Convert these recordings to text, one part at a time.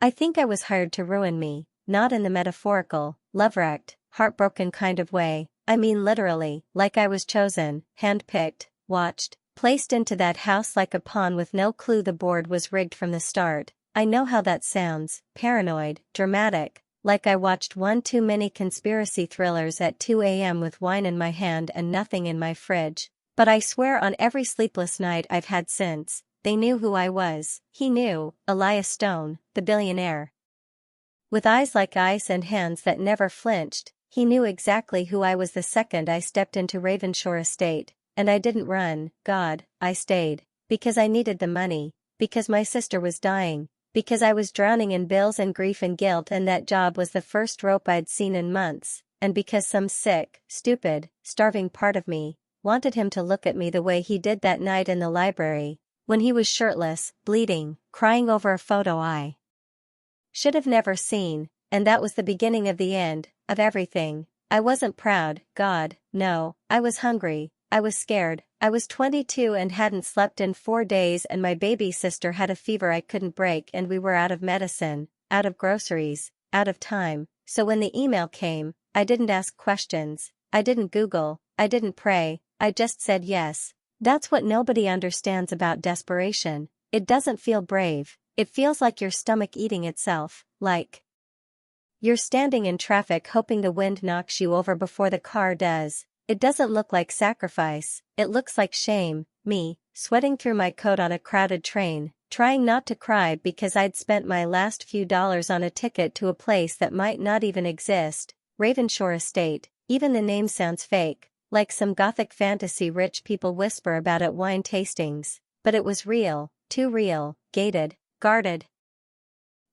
I think I was hired to ruin me, not in the metaphorical, love-wrecked, heartbroken kind of way, I mean literally, like I was chosen, handpicked, watched, placed into that house like a pawn with no clue the board was rigged from the start. I know how that sounds, paranoid, dramatic, like I watched one too many conspiracy thrillers at 2 a.m. with wine in my hand and nothing in my fridge, but I swear on every sleepless night I've had since, they knew who I was. He knew, Elias Stone, the billionaire. With eyes like ice and hands that never flinched, he knew exactly who I was the second I stepped into Ravenshore Estate, and I didn't run, God, I stayed, because I needed the money, because my sister was dying, because I was drowning in bills and grief and guilt and that job was the first rope I'd seen in months, and because some sick, stupid, starving part of me wanted him to look at me the way he did that night in the library, when he was shirtless, bleeding, crying over a photo I should have never seen, and that was the beginning of the end, of everything. I wasn't proud, God, no, I was hungry, I was scared, I was 22 and hadn't slept in 4 days and my baby sister had a fever I couldn't break and we were out of medicine, out of groceries, out of time, so when the email came, I didn't ask questions, I didn't Google, I didn't pray, I just said yes. That's what nobody understands about desperation. It doesn't feel brave, it feels like your stomach eating itself, like you're standing in traffic hoping the wind knocks you over before the car does. It doesn't look like sacrifice, it looks like shame, me, sweating through my coat on a crowded train, trying not to cry because I'd spent my last few dollars on a ticket to a place that might not even exist, Ravenshore Estate. Even the name sounds fake, like some gothic fantasy rich people whisper about at wine tastings, but it was real, too real, gated, guarded.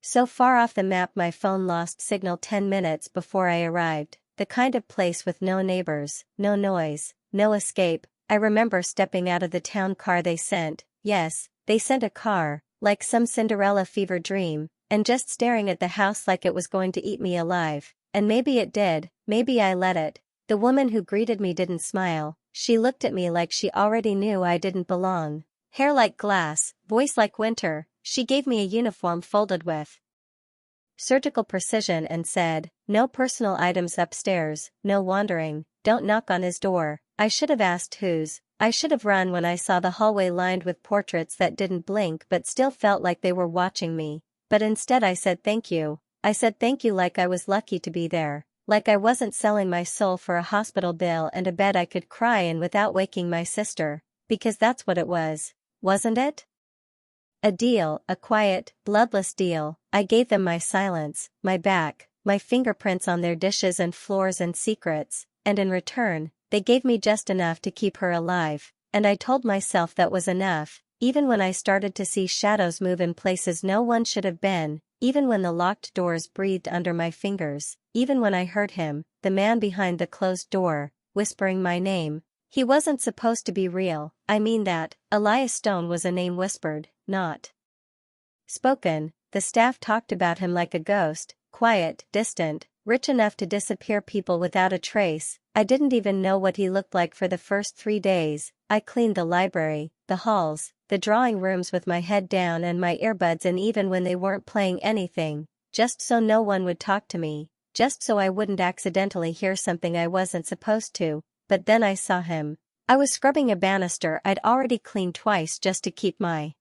So far off the map my phone lost signal 10 minutes before I arrived. The kind of place with no neighbors, no noise, no escape. I remember stepping out of the town car they sent, yes, they sent a car, like some Cinderella fever dream, and just staring at the house like it was going to eat me alive. And maybe it did, maybe I let it. The woman who greeted me didn't smile, she looked at me like she already knew I didn't belong. Hair like glass, voice like winter, she gave me a uniform folded with surgical precision and said, "No personal items upstairs, no wandering, don't knock on his door." I should have asked whose, I should have run when I saw the hallway lined with portraits that didn't blink but still felt like they were watching me. But instead I said thank you. I said thank you like I was lucky to be there, like I wasn't selling my soul for a hospital bill and a bed I could cry in without waking my sister, because that's what it was, wasn't it? A deal, a quiet, bloodless deal. I gave them my silence, my back, my fingerprints on their dishes and floors and secrets, and in return, they gave me just enough to keep her alive, and I told myself that was enough, even when I started to see shadows move in places no one should have been, even when the locked doors breathed under my fingers, even when I heard him, the man behind the closed door, whispering my name. He wasn't supposed to be real, I mean that, Elias Stone was a name whispered, not spoken. The staff talked about him like a ghost, quiet, distant, rich enough to disappear people without a trace. I didn't even know what he looked like for the first 3 days. I cleaned the library, the halls, the drawing rooms with my head down and my earbuds in even when they weren't playing anything, just so no one would talk to me, just so I wouldn't accidentally hear something I wasn't supposed to. But then I saw him. I was scrubbing a banister I'd already cleaned twice just to keep my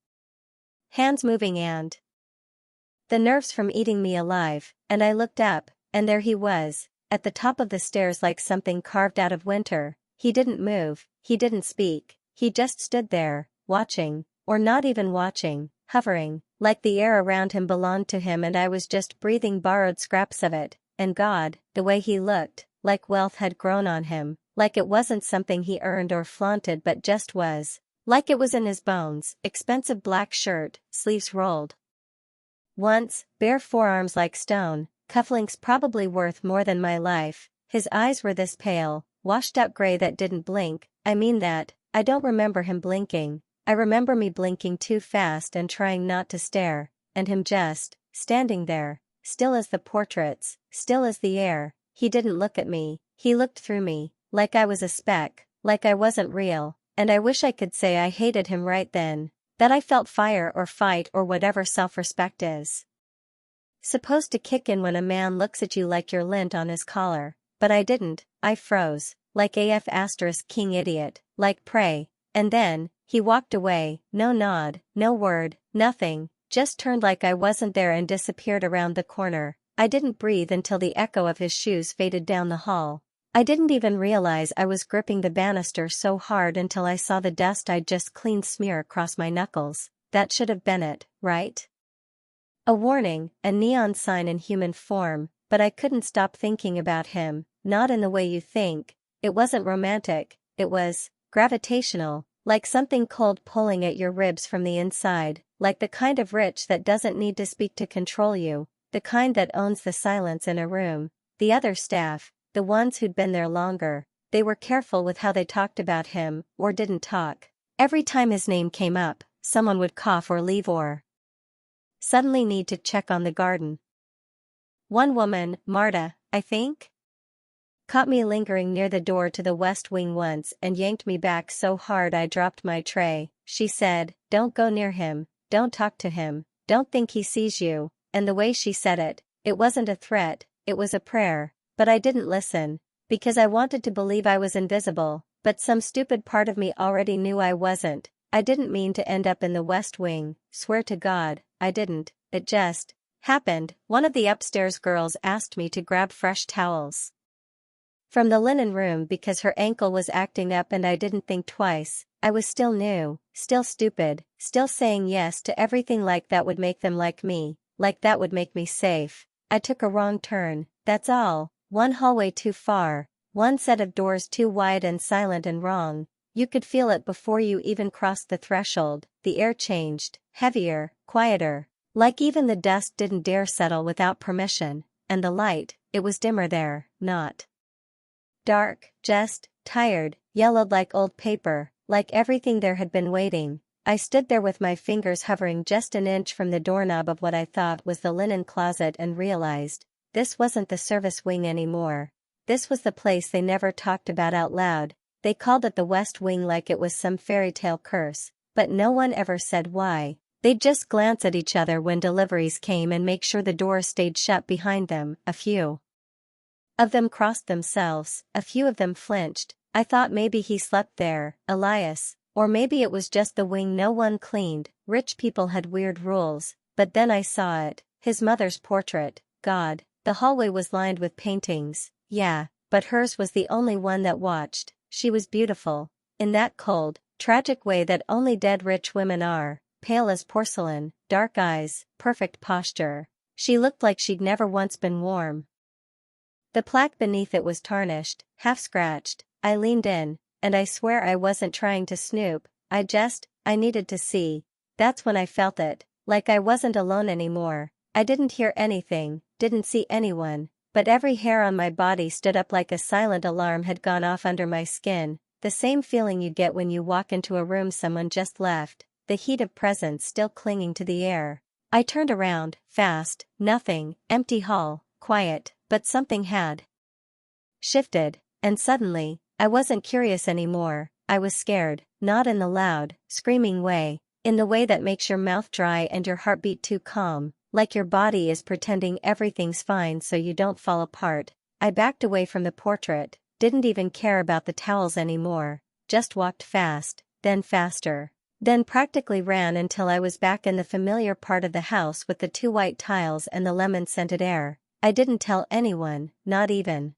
hands moving and the nerves from eating me alive, and I looked up, and there he was, at the top of the stairs like something carved out of winter. He didn't move, he didn't speak, he just stood there, watching, or not even watching, hovering, like the air around him belonged to him and I was just breathing borrowed scraps of it. And God, the way he looked, like wealth had grown on him, like it wasn't something he earned or flaunted but just was, like it was in his bones. Expensive black shirt, sleeves rolled once, bare forearms like stone, cufflinks probably worth more than my life. His eyes were this pale, washed-out gray that didn't blink. I mean that, I don't remember him blinking. I remember me blinking too fast and trying not to stare, and him just standing there, still as the portraits, still as the air. He didn't look at me, he looked through me, like I was a speck, like I wasn't real, and I wish I could say I hated him right then, that I felt fire or fight or whatever self-respect is. Supposed to kick in when a man looks at you like you're lint on his collar. But I didn't, I froze, like AF asterisk king idiot, like pray. And then, he walked away, no nod, no word, nothing, just turned like I wasn't there and disappeared around the corner. I didn't breathe until the echo of his shoes faded down the hall. I didn't even realize I was gripping the banister so hard until I saw the dust I'd just cleaned smear across my knuckles. That should have been it, right? A warning, a neon sign in human form, but I couldn't stop thinking about him, not in the way you think. It wasn't romantic, it was gravitational, like something cold pulling at your ribs from the inside, like the kind of rich that doesn't need to speak to control you, the kind that owns the silence in a room. The other staff, the ones who'd been there longer, they were careful with how they talked about him, or didn't talk. Every time his name came up, someone would cough or leave or suddenly need to check on the garden. One woman, Marta, I think, caught me lingering near the door to the West Wing once and yanked me back so hard I dropped my tray. She said, "Don't go near him, don't talk to him, don't think he sees you," and the way she said it, it wasn't a threat, it was a prayer. But I didn't listen, because I wanted to believe I was invisible, but some stupid part of me already knew I wasn't. I didn't mean to end up in the West Wing, swear to God, I didn't, it just happened. One of the upstairs girls asked me to grab fresh towels from the linen room because her ankle was acting up and I didn't think twice. I was still new, still stupid, still saying yes to everything like that would make them like me, like that would make me safe. I took a wrong turn, that's all, one hallway too far, one set of doors too wide and silent and wrong. You could feel it before you even crossed the threshold. The air changed, heavier, quieter, like even the dust didn't dare settle without permission, and the light, it was dimmer there, not dark, just tired, yellowed like old paper, like everything there had been waiting. I stood there with my fingers hovering just an inch from the doorknob of what I thought was the linen closet and realized, this wasn't the service wing anymore. This was the place they never talked about out loud. They called it the West Wing like it was some fairy tale curse, but no one ever said why. They'd just glance at each other when deliveries came and make sure the door stayed shut behind them. A few of them crossed themselves, a few of them flinched. I thought maybe he slept there, Elias, or maybe it was just the wing no one cleaned. Rich people had weird rules, but then I saw it, his mother's portrait. God, the hallway was lined with paintings, yeah, but hers was the only one that watched. She was beautiful, in that cold, tragic way that only dead rich women are, pale as porcelain, dark eyes, perfect posture. She looked like she'd never once been warm. The plaque beneath it was tarnished, half-scratched. I leaned in, and I swear I wasn't trying to snoop, I needed to see. That's when I felt it, like I wasn't alone anymore. I didn't hear anything, didn't see anyone, but every hair on my body stood up like a silent alarm had gone off under my skin, the same feeling you get when you walk into a room someone just left, the heat of presence still clinging to the air. I turned around, fast, nothing, empty hall, quiet, but something had shifted, and suddenly, I wasn't curious anymore, I was scared, not in the loud, screaming way, in the way that makes your mouth dry and your heartbeat too calm, like your body is pretending everything's fine so you don't fall apart. I backed away from the portrait, didn't even care about the towels anymore, just walked fast, then faster, then practically ran until I was back in the familiar part of the house with the two white tiles and the lemon-scented air. I didn't tell anyone, not even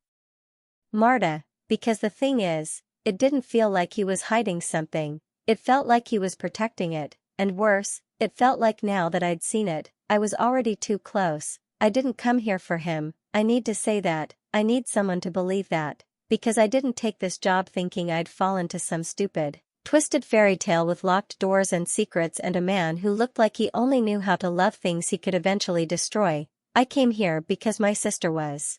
Marta, because the thing is, it didn't feel like he was hiding something, it felt like he was protecting it, and worse, it felt like now that I'd seen it, I was already too close. I didn't come here for him, I need to say that, I need someone to believe that, because I didn't take this job thinking I'd fall into some stupid, twisted fairy tale with locked doors and secrets and a man who looked like he only knew how to love things he could eventually destroy. I came here because my sister was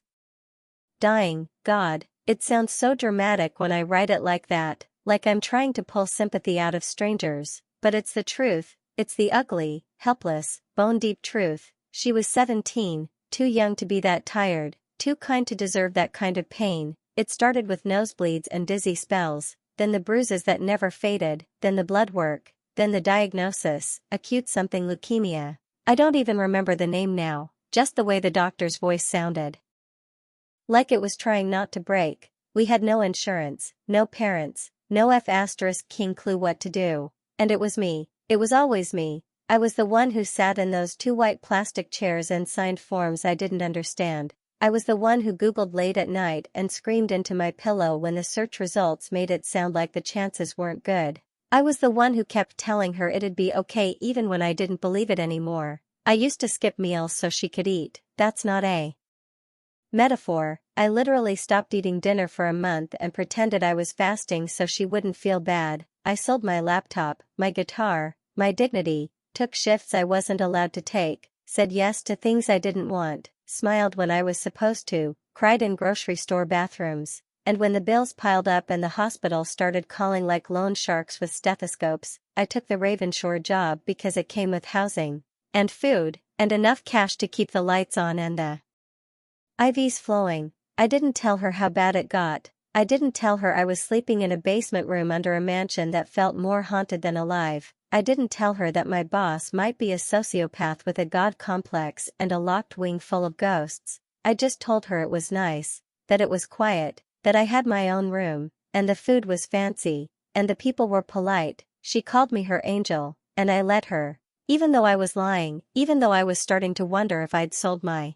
dying. God, it sounds so dramatic when I write it like that, like I'm trying to pull sympathy out of strangers, but it's the truth, it's the ugly, helpless, bone-deep truth. She was 17, too young to be that tired, too kind to deserve that kind of pain. It started with nosebleeds and dizzy spells, then the bruises that never faded, then the blood work, then the diagnosis, acute something leukemia. I don't even remember the name now. just the way the doctor's voice sounded. Like it was trying not to break. We had no insurance, no parents, no F***king clue what to do. And it was me. It was always me. I was the one who sat in those 2 white plastic chairs and signed forms I didn't understand. I was the one who Googled late at night and screamed into my pillow when the search results made it sound like the chances weren't good. I was the one who kept telling her it'd be okay even when I didn't believe it anymore. I used to skip meals so she could eat. That's not a metaphor. I literally stopped eating dinner for a month and pretended I was fasting so she wouldn't feel bad. I sold my laptop, my guitar, my dignity, took shifts I wasn't allowed to take, said yes to things I didn't want, smiled when I was supposed to, cried in grocery store bathrooms, and when the bills piled up and the hospital started calling like loan sharks with stethoscopes, I took the Ravenshore job because it came with housing, and food, and enough cash to keep the lights on and the IVs flowing. I didn't tell her how bad it got. I didn't tell her I was sleeping in a basement room under a mansion that felt more haunted than alive. I didn't tell her that my boss might be a sociopath with a god complex and a locked wing full of ghosts. I just told her it was nice, that it was quiet, that I had my own room, and the food was fancy, and the people were polite. She called me her angel, and I let her. Even though I was lying, even though I was starting to wonder if I'd sold my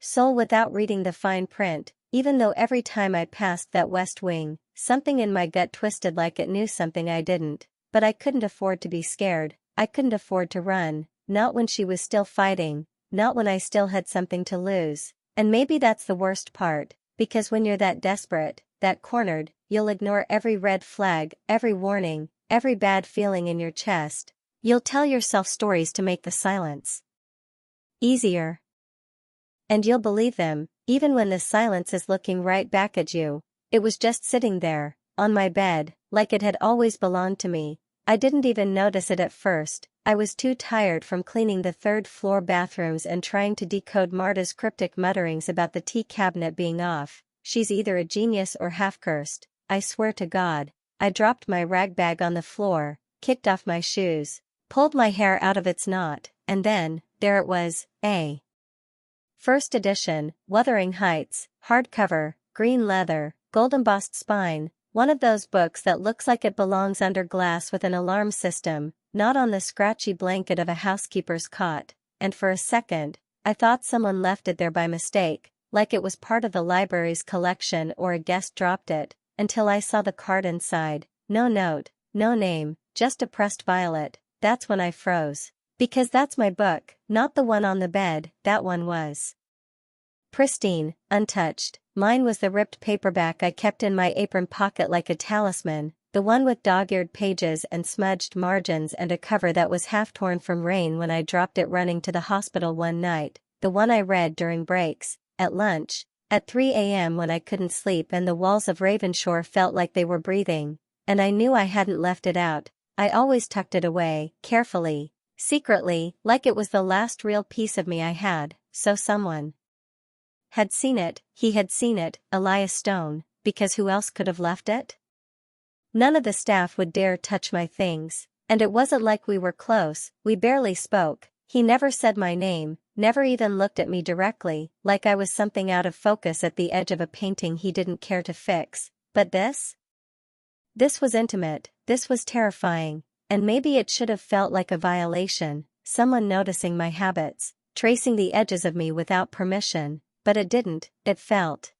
soul without reading the fine print, even though every time I passed that west wing, something in my gut twisted like it knew something I didn't. But I couldn't afford to be scared. I couldn't afford to run, not when she was still fighting, not when I still had something to lose. And maybe that's the worst part, because when you're that desperate, that cornered, you'll ignore every red flag, every warning, every bad feeling in your chest. You'll tell yourself stories to make the silence easier. And you'll believe them, even when the silence is looking right back at you. It was just sitting there, on my bed, like it had always belonged to me. I didn't even notice it at first. I was too tired from cleaning the 3rd floor bathrooms and trying to decode Marta's cryptic mutterings about the tea cabinet being off. She's either a genius or half-cursed, I swear to God. I dropped my rag bag on the floor, kicked off my shoes, pulled my hair out of its knot, and then, there it was, a first edition, Wuthering Heights, hardcover, green leather, gold-embossed spine. One of those books that looks like it belongs under glass with an alarm system, not on the scratchy blanket of a housekeeper's cot, and for a second, I thought someone left it there by mistake, like it was part of the library's collection or a guest dropped it, until I saw the card inside. No note, no name, just a pressed violet. That's when I froze. Because that's my book, not the one on the bed. That one was pristine, untouched. Mine was the ripped paperback I kept in my apron pocket like a talisman, the one with dog-eared pages and smudged margins and a cover that was half torn from rain when I dropped it running to the hospital one night, the one I read during breaks, at lunch, at 3 a.m. when I couldn't sleep and the walls of Ravenshore felt like they were breathing, and I knew I hadn't left it out. I always tucked it away, carefully, secretly, like it was the last real piece of me I had, so someone had seen it. He had seen it, Elias Stone, because who else could have left it? None of the staff would dare touch my things, and it wasn't like we were close. We barely spoke. He never said my name, never even looked at me directly, like I was something out of focus at the edge of a painting he didn't care to fix. But this was intimate, this was terrifying, and maybe it should have felt like a violation, someone noticing my habits, tracing the edges of me without permission. But it didn't. It felt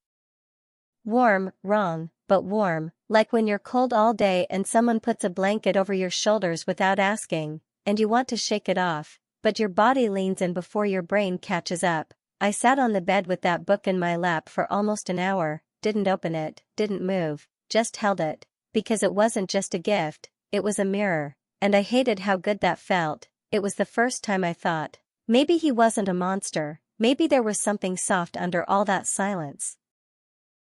warm, wrong, but warm, like when you're cold all day and someone puts a blanket over your shoulders without asking, and you want to shake it off, but your body leans in before your brain catches up. I sat on the bed with that book in my lap for almost an hour, didn't open it, didn't move, just held it, because it wasn't just a gift, it was a mirror, and I hated how good that felt. It was the first time I thought, maybe he wasn't a monster. Maybe there was something soft under all that silence.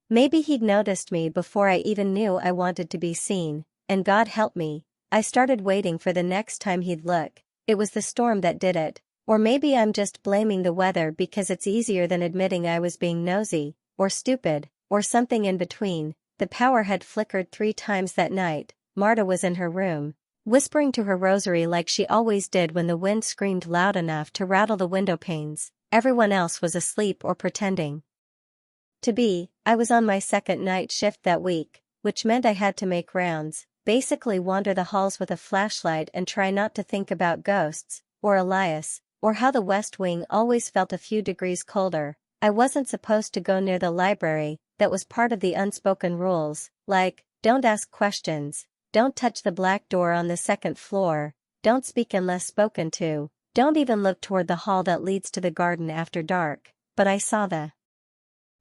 Maybe he'd noticed me before I even knew I wanted to be seen, and God help me, I started waiting for the next time he'd look. It was the storm that did it, or maybe I'm just blaming the weather because it's easier than admitting I was being nosy, or stupid, or something in between. The power had flickered 3 times that night. Marta was in her room, whispering to her rosary like she always did when the wind screamed loud enough to rattle the window panes. everyone else was asleep or pretending to be. I was on my second night shift that week, which meant I had to make rounds, basically wander the halls with a flashlight and try not to think about ghosts, or Elias, or how the West Wing always felt a few degrees colder. I wasn't supposed to go near the library, that was part of the unspoken rules, like, don't ask questions, don't touch the black door on the second floor, don't speak unless spoken to, don't even look toward the hall that leads to the garden after dark. But I saw the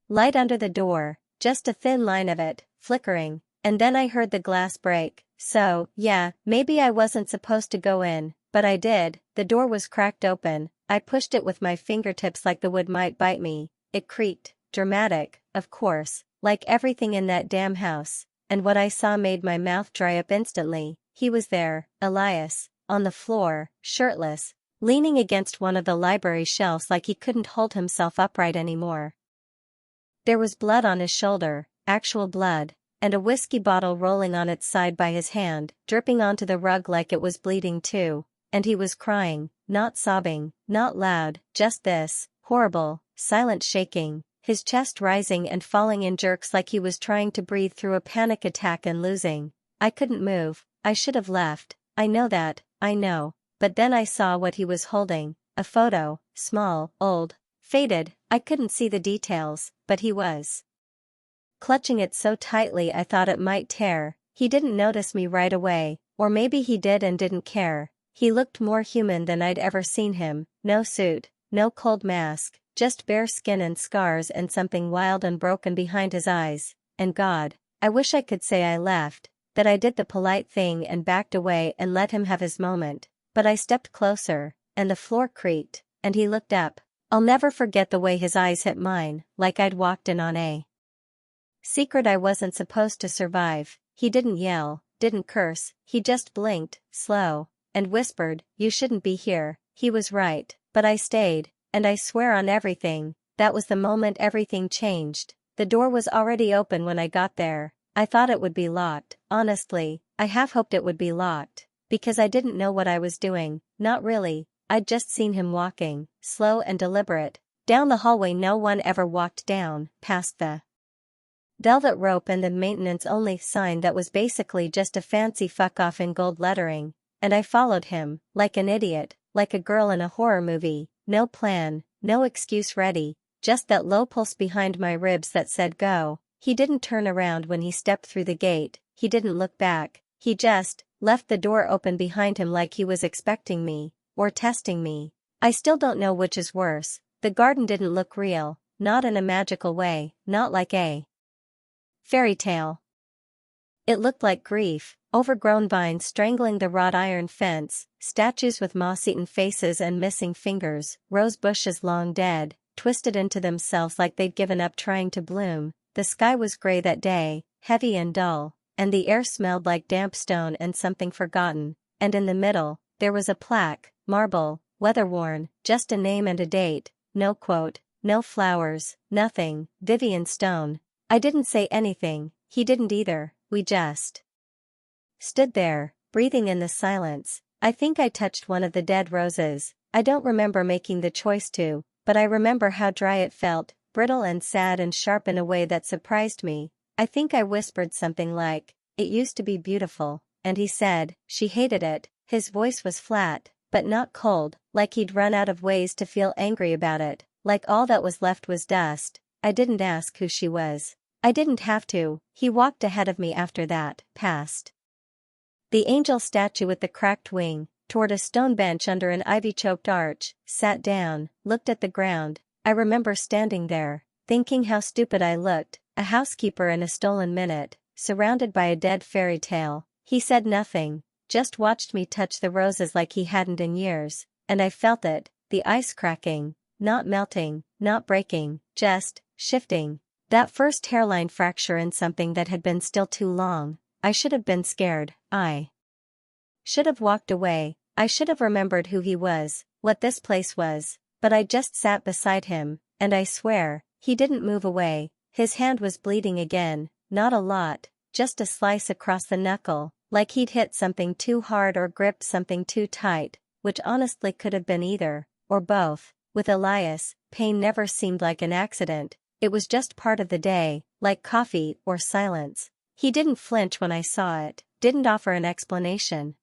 light under the door, just a thin line of it, flickering, and then I heard the glass break. So, yeah, maybe I wasn't supposed to go in, but I did. The door was cracked open. I pushed it with my fingertips like the wood might bite me. It creaked, dramatic, of course, like everything in that damn house, and what I saw made my mouth dry up instantly. He was there, Elias, on the floor, shirtless, leaning against one of the library shelves like he couldn't hold himself upright anymore. There was blood on his shoulder, actual blood, and a whiskey bottle rolling on its side by his hand, dripping onto the rug like it was bleeding too, and he was crying, not sobbing, not loud, just this, horrible, silent shaking, his chest rising and falling in jerks like he was trying to breathe through a panic attack and losing. I couldn't move. I should have left. I know that, I know, but then I saw what he was holding, a photo, small, old, faded. I couldn't see the details, but he was clutching it so tightly I thought it might tear. He didn't notice me right away, or maybe he did and didn't care. He looked more human than I'd ever seen him, no suit, no cold mask, just bare skin and scars and something wild and broken behind his eyes, and God, I wish I could say I left, that I did the polite thing and backed away and let him have his moment, but I stepped closer, and the floor creaked, and he looked up. I'll never forget the way his eyes hit mine, like I'd walked in on a secret I wasn't supposed to survive. He didn't yell, didn't curse, he just blinked, slow, and whispered, "You shouldn't be here." He was right, but I stayed, and I swear on everything, that was the moment everything changed. The door was already open when I got there. I thought it would be locked, honestly, I half hoped it would be locked, because I didn't know what I was doing, not really, I'd just seen him walking, slow and deliberate, down the hallway no one ever walked down, past the velvet rope and the maintenance-only sign that was basically just a fancy fuck-off in gold lettering, and I followed him, like an idiot, like a girl in a horror movie, no plan, no excuse ready, just that low pulse behind my ribs that said go. He didn't turn around when he stepped through the gate, he didn't look back, he just left the door open behind him like he was expecting me, or testing me. I still don't know which is worse. The garden didn't look real, not in a magical way, not like a fairy tale. It looked like grief, overgrown vines strangling the wrought iron fence, statues with moss-eaten faces and missing fingers, rose bushes long dead, twisted into themselves like they'd given up trying to bloom. The sky was gray that day, heavy and dull, and the air smelled like damp stone and something forgotten, and in the middle, there was a plaque, marble, weather-worn, just a name and a date, no quote, no flowers, nothing, Vivian Stone. I didn't say anything, he didn't either, we just stood there, breathing in the silence. I think I touched one of the dead roses. I don't remember making the choice to, but I remember how dry it felt, brittle and sad and sharp in a way that surprised me. I think I whispered something like, "It used to be beautiful," and he said, "She hated it." His voice was flat, but not cold, like he'd run out of ways to feel angry about it, like all that was left was dust. I didn't ask who she was. I didn't have to. He walked ahead of me after that, past the angel statue with the cracked wing, toward a stone bench under an ivy-choked arch, sat down, looked at the ground. I remember standing there, thinking how stupid I looked, a housekeeper in a stolen minute, surrounded by a dead fairy tale. He said nothing, just watched me touch the roses like he hadn't in years, and I felt it, the ice cracking, not melting, not breaking, just shifting. That first hairline fracture in something that had been still too long. I should have been scared, I should have walked away, I should have remembered who he was, what this place was, but I just sat beside him, and I swear, he didn't move away. His hand was bleeding again, not a lot, just a slice across the knuckle, like he'd hit something too hard or gripped something too tight, which honestly could have been either, or both. With Elias, pain never seemed like an accident, it was just part of the day, like coffee or silence. He didn't flinch when I saw it, didn't offer an explanation.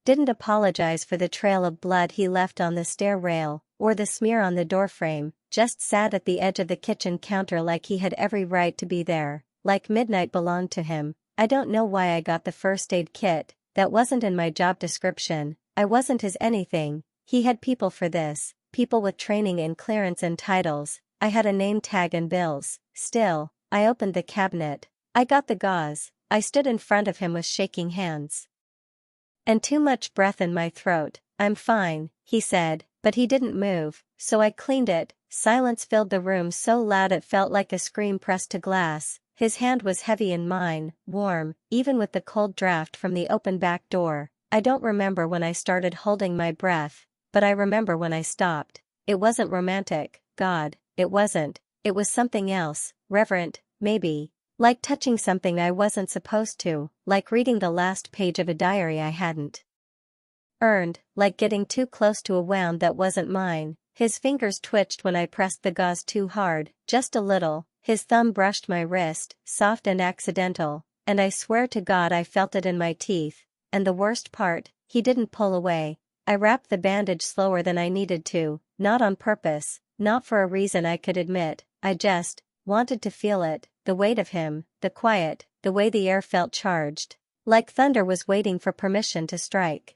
Didn't apologize for the trail of blood he left on the stair rail, or the smear on the doorframe, just sat at the edge of the kitchen counter like he had every right to be there, like midnight belonged to him. I don't know why I got the first aid kit, that wasn't in my job description, I wasn't his anything, he had people for this, people with training and clearance and titles, I had a name tag and bills. Still, I opened the cabinet, I got the gauze, I stood in front of him with shaking hands. And too much breath in my throat. I'm fine, he said, but he didn't move, so I cleaned it. Silence filled the room so loud it felt like a scream pressed to glass. His hand was heavy in mine, warm, even with the cold draft from the open back door. I don't remember when I started holding my breath, but I remember when I stopped. It wasn't romantic, God, it wasn't. It was something else, reverent, maybe. Like touching something I wasn't supposed to, like reading the last page of a diary I hadn't earned, like getting too close to a wound that wasn't mine. His fingers twitched when I pressed the gauze too hard, just a little. His thumb brushed my wrist, soft and accidental, and I swear to God I felt it in my teeth. And the worst part, he didn't pull away. I wrapped the bandage slower than I needed to, not on purpose, not for a reason I could admit, I just wanted to feel it, the weight of him, the quiet, the way the air felt charged, like thunder was waiting for permission to strike.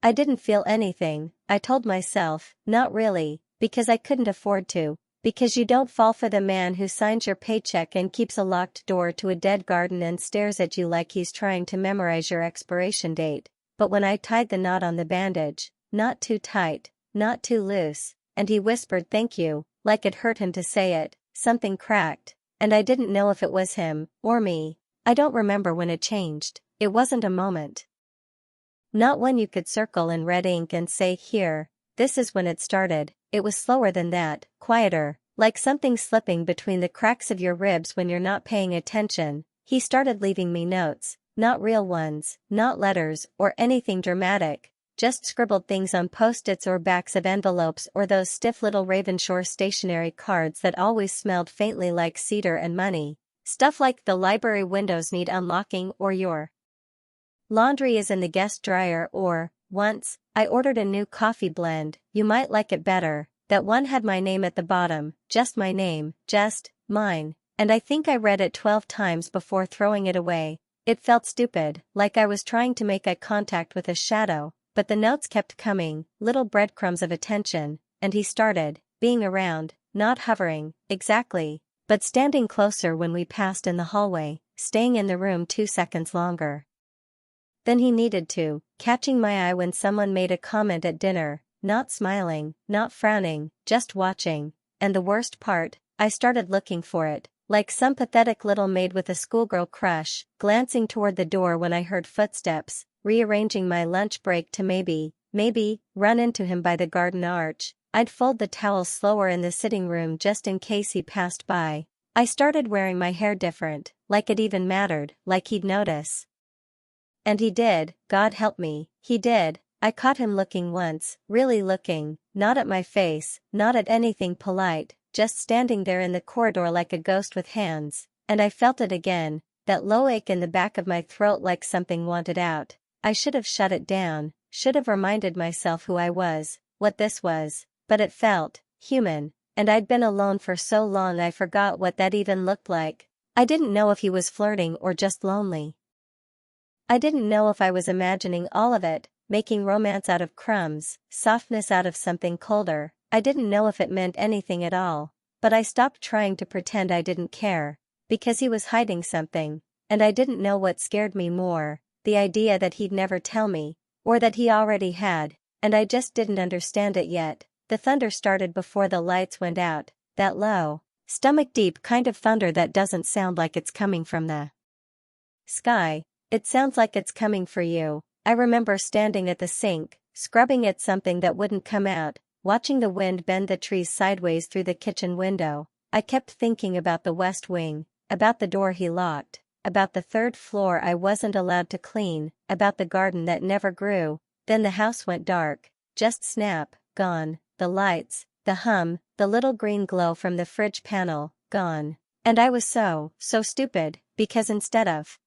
I didn't feel anything, I told myself, not really, because I couldn't afford to, because you don't fall for the man who signs your paycheck and keeps a locked door to a dead garden and stares at you like he's trying to memorize your expiration date. But when I tied the knot on the bandage, not too tight, not too loose, and he whispered thank you, like it hurt him to say it, something cracked, and I didn't know if it was him, or me. I don't remember when it changed, it wasn't a moment. Not when you could circle in red ink and say here, this is when it started. It was slower than that, quieter, like something slipping between the cracks of your ribs when you're not paying attention. He started leaving me notes, not real ones, not letters or anything dramatic, just scribbled things on post-its or backs of envelopes or those stiff little Ravenshore stationery cards that always smelled faintly like cedar and money. Stuff like the library windows need unlocking or your laundry is in the guest dryer or, once, I ordered a new coffee blend, you might like it better. That one had my name at the bottom, just my name, just mine, and I think I read it 12 times before throwing it away. It felt stupid, like I was trying to make eye contact with a shadow, but the notes kept coming, little breadcrumbs of attention, and he started being around, not hovering, exactly, but standing closer when we passed in the hallway, staying in the room 2 seconds longer than he needed to, catching my eye when someone made a comment at dinner, not smiling, not frowning, just watching, and the worst part, I started looking for it, like some pathetic little maid with a schoolgirl crush, glancing toward the door when I heard footsteps, rearranging my lunch break to maybe, run into him by the garden arch. I'd fold the towels slower in the sitting room just in case he passed by. I started wearing my hair different, like it even mattered, like he'd notice. And he did, God help me, he did. I caught him looking once, really looking, not at my face, not at anything polite, just standing there in the corridor like a ghost with hands, and I felt it again, that low ache in the back of my throat like something wanted out. I should have shut it down, should have reminded myself who I was, what this was, but it felt human, and I'd been alone for so long I forgot what that even looked like. I didn't know if he was flirting or just lonely. I didn't know if I was imagining all of it, making romance out of crumbs, softness out of something colder. I didn't know if it meant anything at all, but I stopped trying to pretend I didn't care, because he was hiding something, and I didn't know what scared me more, the idea that he'd never tell me, or that he already had, and I just didn't understand it yet. The thunder started before the lights went out, that low, stomach-deep kind of thunder that doesn't sound like it's coming from the sky, it sounds like it's coming for you. I remember standing at the sink, scrubbing at something that wouldn't come out, watching the wind bend the trees sideways through the kitchen window. I kept thinking about the west wing, about the door he locked, about the 3rd floor I wasn't allowed to clean, about the garden that never grew. Then the house went dark, just snap, gone, the lights, the hum, the little green glow from the fridge panel, gone. And I was so stupid, because instead of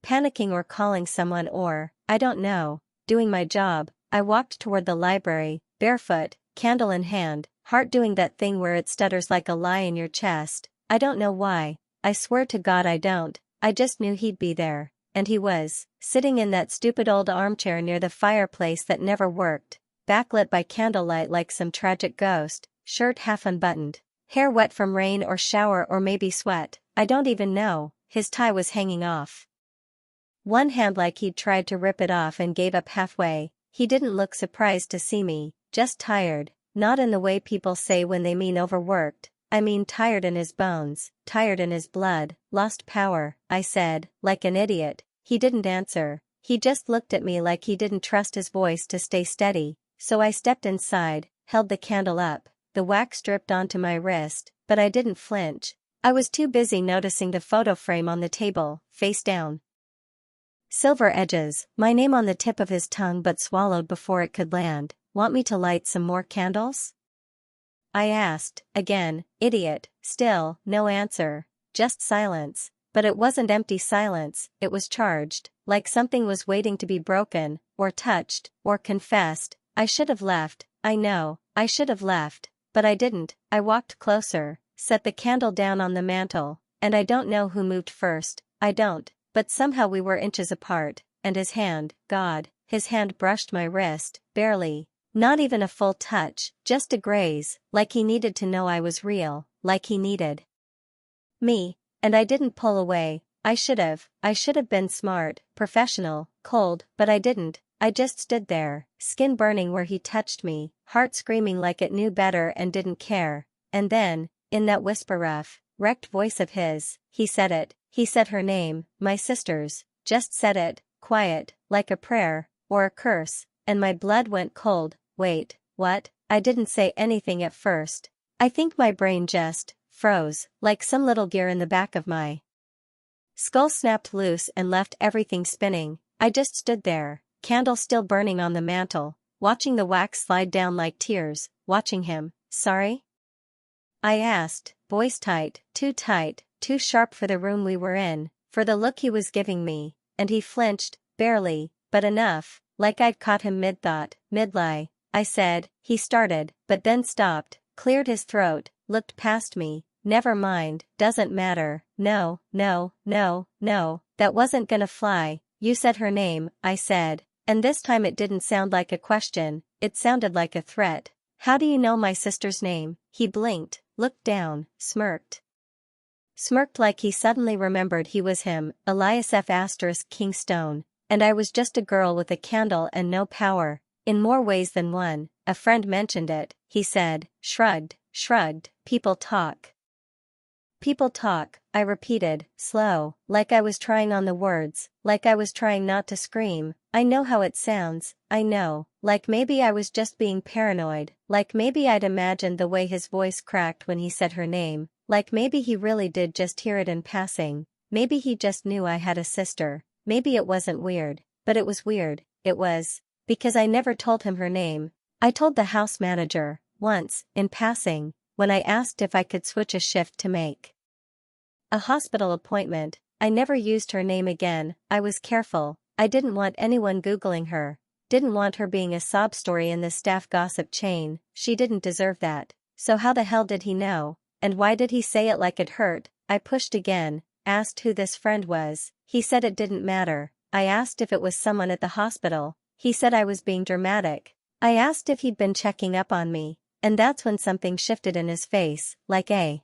panicking or calling someone or, I don't know, doing my job, I walked toward the library, barefoot, candle in hand, heart doing that thing where it stutters like a lie in your chest. I don't know why, I swear to God I don't, I just knew he'd be there. And he was, sitting in that stupid old armchair near the fireplace that never worked, backlit by candlelight like some tragic ghost, shirt half unbuttoned, hair wet from rain or shower or maybe sweat, I don't even know, his tie was hanging off one hand like he'd tried to rip it off and gave up halfway. He didn't look surprised to see me, just tired, not in the way people say when they mean overworked. I mean tired in his bones, tired in his blood, lost power, I said, like an idiot. He didn't answer, he just looked at me like he didn't trust his voice to stay steady, so I stepped inside, held the candle up, the wax dripped onto my wrist, but I didn't flinch. I was too busy noticing the photo frame on the table, face down. Silver edges, my name on the tip of his tongue but swallowed before it could land. Want me to light some more candles? I asked, again, idiot, still, no answer, just silence. But it wasn't empty silence, it was charged, like something was waiting to be broken, or touched, or confessed. I should have left, I know, I should have left, but I didn't. I walked closer, set the candle down on the mantel, and I don't know who moved first, I don't, but somehow we were inches apart, and his hand, God, his hand brushed my wrist, barely. Not even a full touch, just a graze, like he needed to know I was real, like he needed me. And I didn't pull away. I should have been smart, professional, cold, but I didn't. I just stood there, skin burning where he touched me, heart screaming like it knew better and didn't care. And then, in that whisper rough, wrecked voice of his, he said it. He said her name, my sister's, just said it, quiet, like a prayer, or a curse, and my blood went cold. Wait, what? I didn't say anything at first. I think my brain just froze, like some little gear in the back of my skull snapped loose and left everything spinning. I just stood there, candle still burning on the mantel, watching the wax slide down like tears, watching him. Sorry? I asked, voice tight, too sharp for the room we were in, for the look he was giving me, and he flinched, barely, but enough, like I'd caught him mid-thought, mid-lie. I said, he started, but then stopped, cleared his throat, looked past me. Never mind, doesn't matter, no, that wasn't gonna fly. You said her name, I said, and this time it didn't sound like a question, it sounded like a threat. How do you know my sister's name? He blinked, looked down, smirked like he suddenly remembered he was him, Elias F. King Stone, and I was just a girl with a candle and no power. In more ways than one. A friend mentioned it, he said, shrugged, people talk, I repeated, slow, like I was trying on the words, like I was trying not to scream. I know how it sounds, I know, like maybe I was just being paranoid, like maybe I'd imagined the way his voice cracked when he said her name, like maybe he really did just hear it in passing, maybe he just knew I had a sister, maybe it wasn't weird, but it was weird, it was, because I never told him her name. I told the house manager, once, in passing, when I asked if I could switch a shift to make a hospital appointment. I never used her name again. I was careful. I didn't want anyone Googling her. Didn't want her being a sob story in the staff gossip chain. She didn't deserve that. So how the hell did he know? And why did he say it like it hurt? I pushed again, asked who this friend was. He said it didn't matter. I asked if it was someone at the hospital. He said I was being dramatic. I asked if he'd been checking up on me, and that's when something shifted in his face, like a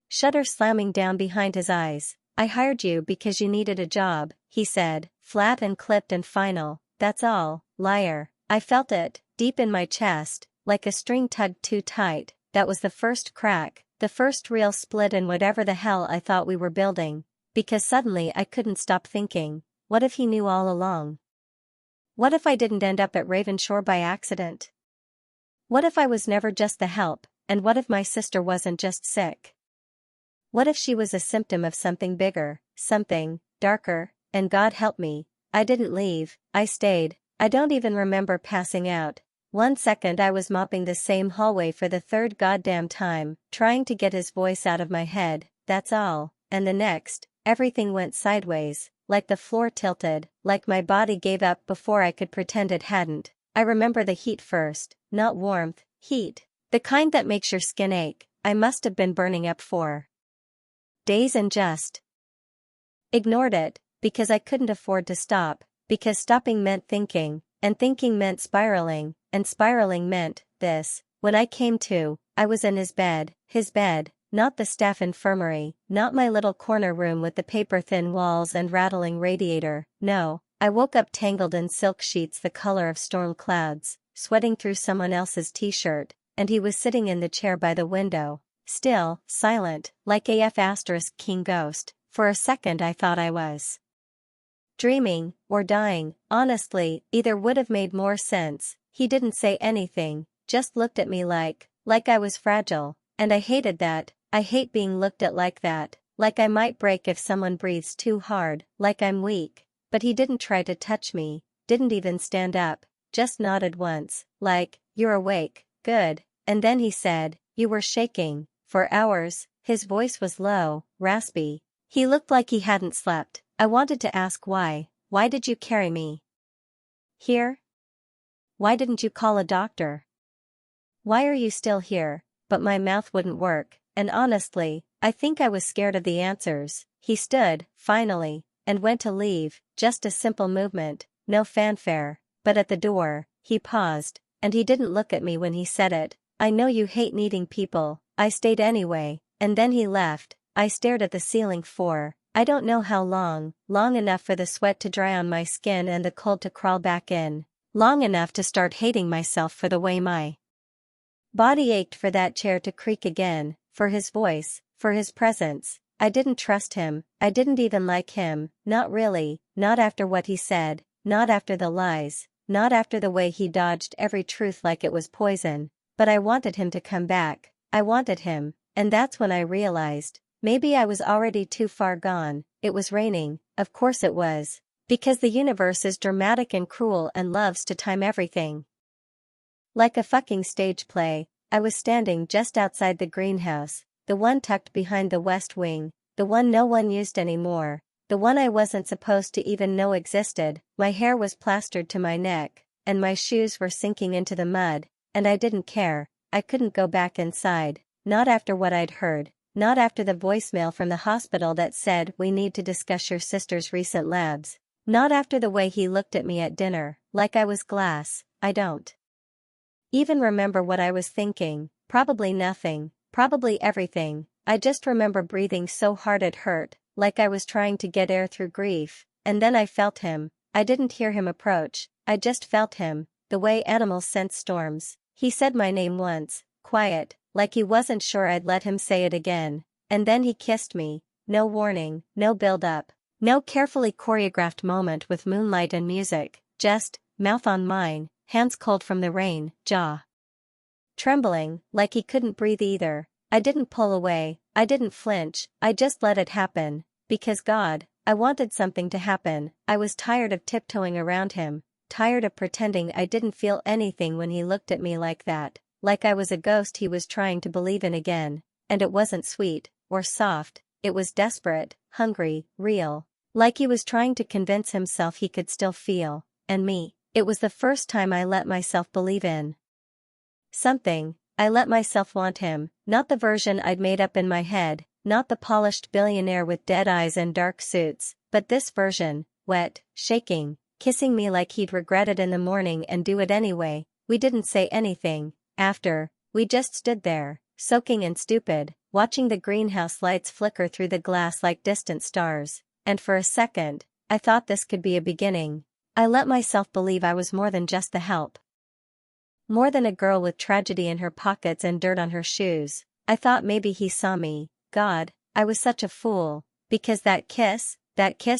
shutter slamming down behind his eyes. I hired you because you needed a job, he said, flat and clipped and final. That's all, liar. I felt it, deep in my chest, like a string tugged too tight. That was the first crack, the first real split in whatever the hell I thought we were building. Because suddenly I couldn't stop thinking, what if he knew all along? What if I didn't end up at Ravenshore by accident? What if I was never just the help, and what if my sister wasn't just sick? What if she was a symptom of something bigger, something darker, and God help me, I didn't leave, I stayed. I don't even remember passing out. 1 second I was mopping the same hallway for the third goddamn time, trying to get his voice out of my head, that's all, and the next, everything went sideways, like the floor tilted, like my body gave up before I could pretend it hadn't. I remember the heat first, not warmth, heat. The kind that makes your skin ache. I must have been burning up for days and just ignored it, because I couldn't afford to stop, because stopping meant thinking, and thinking meant spiraling, and spiraling meant this. When I came to, I was in his bed, not the staff infirmary, not my little corner room with the paper-thin walls and rattling radiator, no, I woke up tangled in silk sheets the color of storm clouds, sweating through someone else's t-shirt, and he was sitting in the chair by the window, still, silent, like king ghost. For a second I thought I was dreaming, or dying. Honestly, either would have made more sense. He didn't say anything, just looked at me like I was fragile, and I hated that. I hate being looked at like that, like I might break if someone breathes too hard, like I'm weak. But he didn't try to touch me, didn't even stand up, just nodded once, like, you're awake, good, and then he said, you were shaking, for hours. His voice was low, raspy. He looked like he hadn't slept. I wanted to ask why did you carry me here? Why didn't you call a doctor? Why are you still here? But my mouth wouldn't work, and honestly, I think I was scared of the answers. He stood, finally, and went to leave, just a simple movement, no fanfare, but at the door, he paused, and he didn't look at me when he said it. I know you hate needing people. I stayed anyway, and then he left. I stared at the ceiling for, I don't know how long enough for the sweat to dry on my skin and the cold to crawl back in, long enough to start hating myself for the way my body ached, for that chair to creak again, for his voice, for his presence. I didn't trust him, I didn't even like him, not really, not after what he said, not after the lies, not after the way he dodged every truth like it was poison, but I wanted him to come back, I wanted him, and that's when I realized, maybe I was already too far gone. It was raining, of course it was, because the universe is dramatic and cruel and loves to time everything. Like a fucking stage play, I was standing just outside the greenhouse, the one tucked behind the west wing, the one no one used anymore, the one I wasn't supposed to even know existed. My hair was plastered to my neck, and my shoes were sinking into the mud, and I didn't care. I couldn't go back inside, not after what I'd heard, not after the voicemail from the hospital that said we need to discuss your sister's recent labs, not after the way he looked at me at dinner, like I was glass. I don't even remember what I was thinking, probably nothing, probably everything. I just remember breathing so hard it hurt, like I was trying to get air through grief, and then I felt him. I didn't hear him approach, I just felt him, the way animals sense storms. He said my name once, quiet, like he wasn't sure I'd let him say it again, and then he kissed me. No warning, no build-up, no carefully choreographed moment with moonlight and music, just, mouth on mine, hands cold from the rain, jaw trembling, like he couldn't breathe either. I didn't pull away, I didn't flinch, I just let it happen, because God, I wanted something to happen. I was tired of tiptoeing around him, tired of pretending I didn't feel anything when he looked at me like that, like I was a ghost he was trying to believe in again, and it wasn't sweet, or soft, it was desperate, hungry, real, like he was trying to convince himself he could still feel, and me. It was the first time I let myself believe in something. I let myself want him, not the version I'd made up in my head, not the polished billionaire with dead eyes and dark suits, but this version, wet, shaking, kissing me like he'd regret it in the morning and do it anyway. We didn't say anything. After, we just stood there, soaking and stupid, watching the greenhouse lights flicker through the glass like distant stars, and for a second, I thought this could be a beginning. I let myself believe I was more than just the help. More than a girl with tragedy in her pockets and dirt on her shoes. I thought maybe he saw me. God, I was such a fool, because that kiss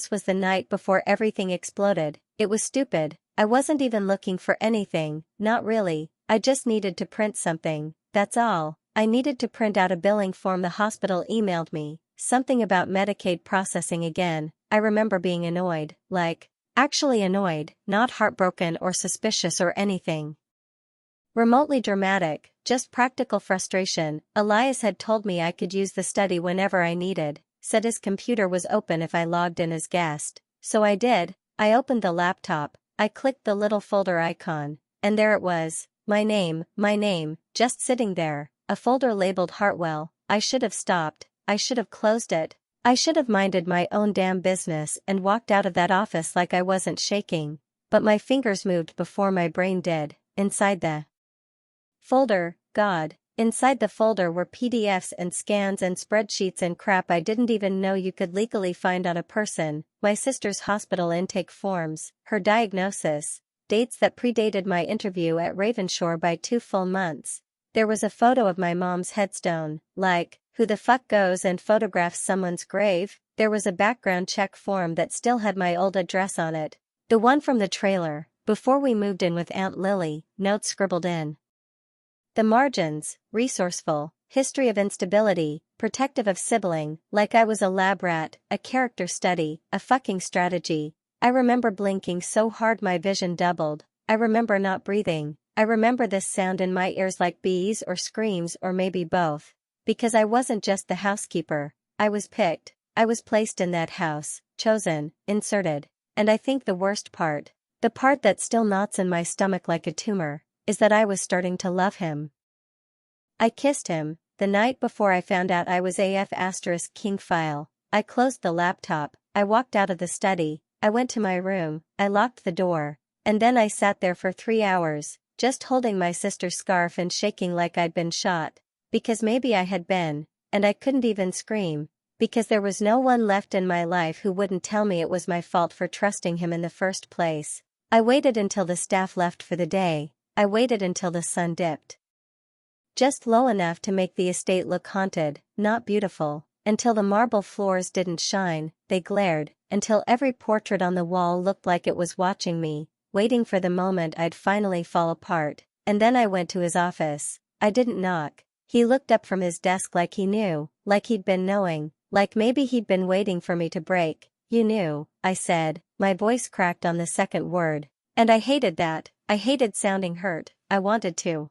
was the night before everything exploded. It was stupid. I wasn't even looking for anything, not really. I just needed to print something, that's all. I needed to print out a billing form the hospital emailed me, something about Medicaid processing again. I remember being annoyed, like, actually annoyed, not heartbroken or suspicious or anything. Remotely dramatic, just practical frustration. Elias had told me I could use the study whenever I needed, said his computer was open if I logged in as guest. So I did. I opened the laptop, I clicked the little folder icon, and there it was, my name, just sitting there, a folder labeled Hartwell. I should have stopped, I should have closed it. I should have minded my own damn business and walked out of that office like I wasn't shaking. But my fingers moved before my brain did. Inside the folder, God, inside the folder were PDFs and scans and spreadsheets and crap I didn't even know you could legally find on a person, my sister's hospital intake forms, her diagnosis, dates that predated my interview at Ravenshore by 2 full months. There was a photo of my mom's headstone, like, who the fuck goes and photographs someone's grave? There was a background check form that still had my old address on it. The one from the trailer, before we moved in with Aunt Lily, notes scribbled in the margins, resourceful, history of instability, protective of sibling, like I was a lab rat, a character study, a fucking strategy. I remember blinking so hard my vision doubled. I remember not breathing. I remember this sound in my ears like bees or screams or maybe both. Because I wasn't just the housekeeper, I was picked, I was placed in that house, chosen, inserted. And I think the worst part, the part that still knots in my stomach like a tumor, is that I was starting to love him. I kissed him, the night before I found out I was AF*King file. I closed the laptop, I walked out of the study, I went to my room, I locked the door, and then I sat there for 3 hours, just holding my sister's scarf and shaking like I'd been shot. Because maybe I had been, and I couldn't even scream, because there was no one left in my life who wouldn't tell me it was my fault for trusting him in the first place. I waited until the staff left for the day, I waited until the sun dipped just low enough to make the estate look haunted, not beautiful, until the marble floors didn't shine, they glared, until every portrait on the wall looked like it was watching me, waiting for the moment I'd finally fall apart. And then I went to his office. I didn't knock. He looked up from his desk like he knew, like he'd been knowing, like maybe he'd been waiting for me to break. You knew, I said, my voice cracked on the second word. And I hated that, I hated sounding hurt, I wanted to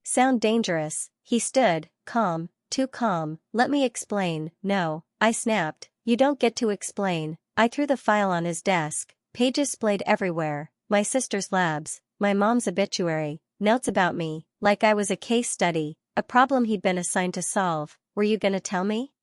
sound dangerous. He stood, calm, too calm. Let me explain. No, I snapped, you don't get to explain. I threw the file on his desk, pages splayed everywhere, my sister's labs, my mom's obituary, notes about me, like I was a case study, a problem he'd been assigned to solve. Were you gonna tell me?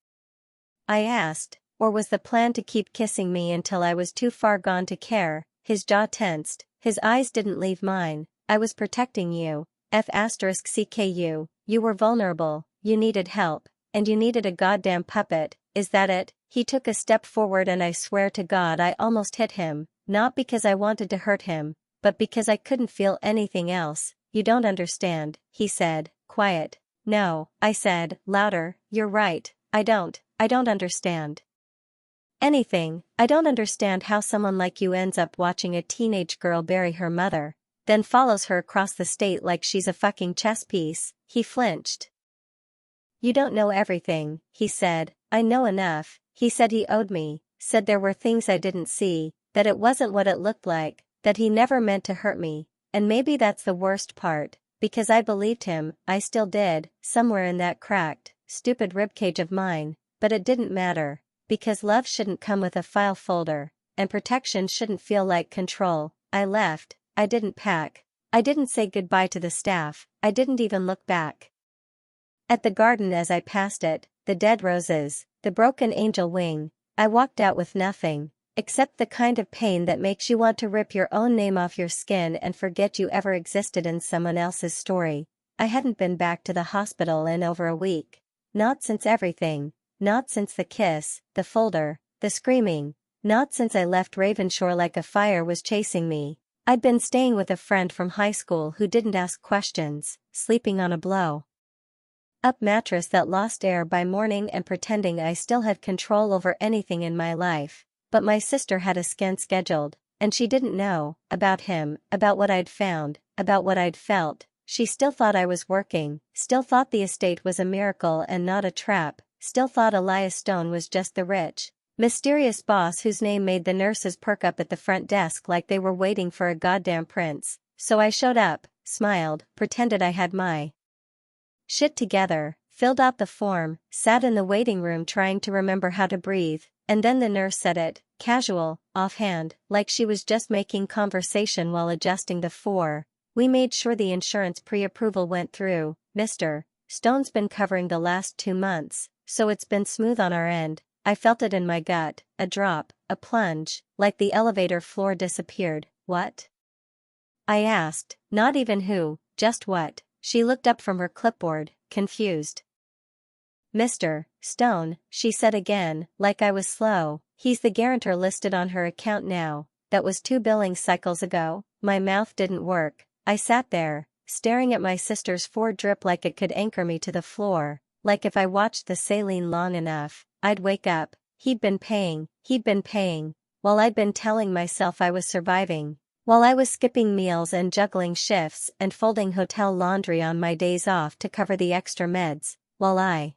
I asked, or was the plan to keep kissing me until I was too far gone to care? His jaw tensed, his eyes didn't leave mine. I was protecting you. F***CKU, you were vulnerable, you needed help, and you needed a goddamn puppet, is that it? He took a step forward and I swear to God I almost hit him, not because I wanted to hurt him, but because I couldn't feel anything else. You don't understand, he said, quiet. No, I said, louder, you're right, I don't understand anything. I don't understand how someone like you ends up watching a teenage girl bury her mother, then follows her across the state like she's a fucking chess piece. He flinched. You don't know everything, he said. I know enough. He said he owed me, said there were things I didn't see, that it wasn't what it looked like, that he never meant to hurt me. And maybe that's the worst part, because I believed him, I still did, somewhere in that cracked, stupid ribcage of mine, but it didn't matter, because love shouldn't come with a file folder, and protection shouldn't feel like control. I left. I didn't pack. I didn't say goodbye to the staff. I didn't even look back at the garden as I passed it, the dead roses, the broken angel wing. I walked out with nothing, except the kind of pain that makes you want to rip your own name off your skin and forget you ever existed in someone else's story. I hadn't been back to the hospital in over a week. Not since everything. Not since the kiss, the folder, the screaming. Not since I left Ravenshore like a fire was chasing me. I'd been staying with a friend from high school who didn't ask questions, sleeping on a blow-up mattress that lost air by morning and pretending I still had control over anything in my life. But my sister had a scan scheduled, and she didn't know about him, about what I'd found, about what I'd felt. She still thought I was working, still thought the estate was a miracle and not a trap, still thought Elias Stone was just the rich, mysterious boss whose name made the nurses perk up at the front desk like they were waiting for a goddamn prince. So I showed up, smiled, pretended I had my shit together, filled out the form, sat in the waiting room trying to remember how to breathe, and then the nurse said it, casual, offhand, like she was just making conversation while adjusting the four. We made sure the insurance pre-approval went through, Mr. Stone's been covering the last 2 months, so it's been smooth on our end. I felt it in my gut, a drop, a plunge, like the elevator floor disappeared. What? I asked, not even who, just what. She looked up from her clipboard, confused. Mr. Stone, she said again, like I was slow. He's the guarantor listed on her account now. That was 2 billing cycles ago. My mouth didn't work. I sat there, staring at my sister's 4 drip like it could anchor me to the floor, like if I watched the saline long enough, I'd wake up. He'd been paying, while I'd been telling myself I was surviving. While I was skipping meals and juggling shifts and folding hotel laundry on my days off to cover the extra meds, while I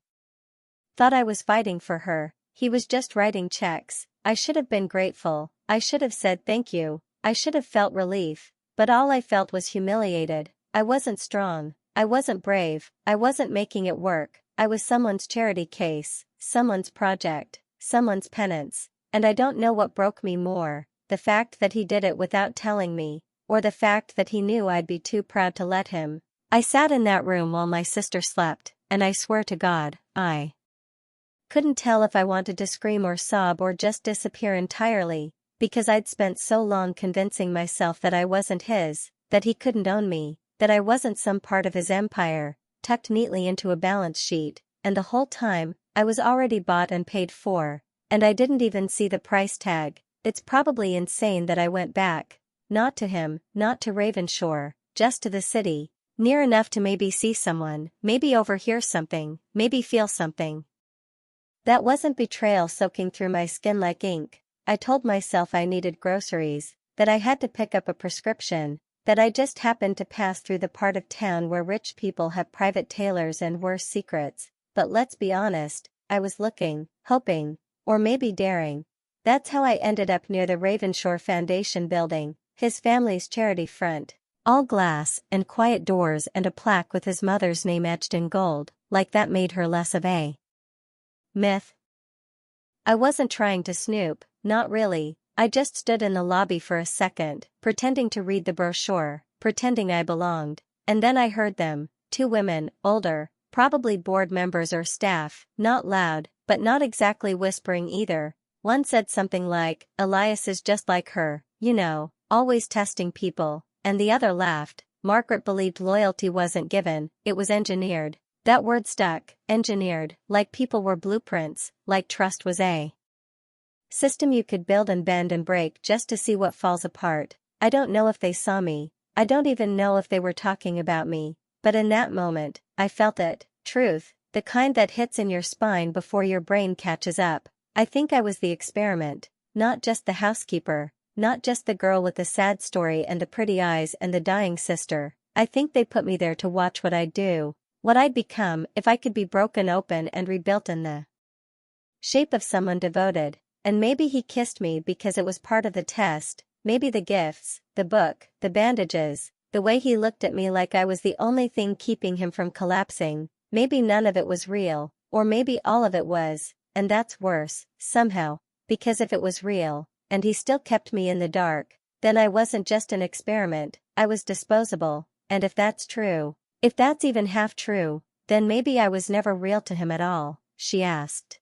thought I was fighting for her, he was just writing checks. I should have been grateful, I should have said thank you, I should have felt relief, but all I felt was humiliated. I wasn't strong, I wasn't brave, I wasn't making it work. I was someone's charity case, someone's project, someone's penance, and I don't know what broke me more. The fact that he did it without telling me, or the fact that he knew I'd be too proud to let him. I sat in that room while my sister slept, and I swear to God, I couldn't tell if I wanted to scream or sob or just disappear entirely, because I'd spent so long convincing myself that I wasn't his, that he couldn't own me, that I wasn't some part of his empire, tucked neatly into a balance sheet, and the whole time, I was already bought and paid for, and I didn't even see the price tag. It's probably insane that I went back, not to him, not to Ravenshore, just to the city, near enough to maybe see someone, maybe overhear something, maybe feel something. That wasn't betrayal soaking through my skin like ink. I told myself I needed groceries, that I had to pick up a prescription, that I just happened to pass through the part of town where rich people have private tailors and worse secrets, but let's be honest, I was looking, hoping, or maybe daring. That's how I ended up near the Ravenshore Foundation building, his family's charity front, all glass and quiet doors and a plaque with his mother's name etched in gold, like that made her less of a myth. I wasn't trying to snoop, not really. I just stood in the lobby for a second, pretending to read the brochure, pretending I belonged, and then I heard them, 2 women, older, probably board members or staff, not loud, but not exactly whispering either. One said something like, Elias is just like her, you know, always testing people, and the other laughed. Margaret believed loyalty wasn't given, it was engineered. That word stuck, engineered, like people were blueprints, like trust was a system you could build and bend and break just to see what falls apart. I don't know if they saw me, I don't even know if they were talking about me, but in that moment, I felt it, truth, the kind that hits in your spine before your brain catches up. I think I was the experiment, not just the housekeeper, not just the girl with the sad story and the pretty eyes and the dying sister. I think they put me there to watch what I'd do, what I'd become if I could be broken open and rebuilt in the shape of someone devoted. And maybe he kissed me because it was part of the test, maybe the gifts, the book, the bandages, the way he looked at me like I was the only thing keeping him from collapsing. Maybe none of it was real, or maybe all of it was. And that's worse, somehow, because if it was real, and he still kept me in the dark, then I wasn't just an experiment, I was disposable, and if that's true, if that's even half true, then maybe I was never real to him at all. She asked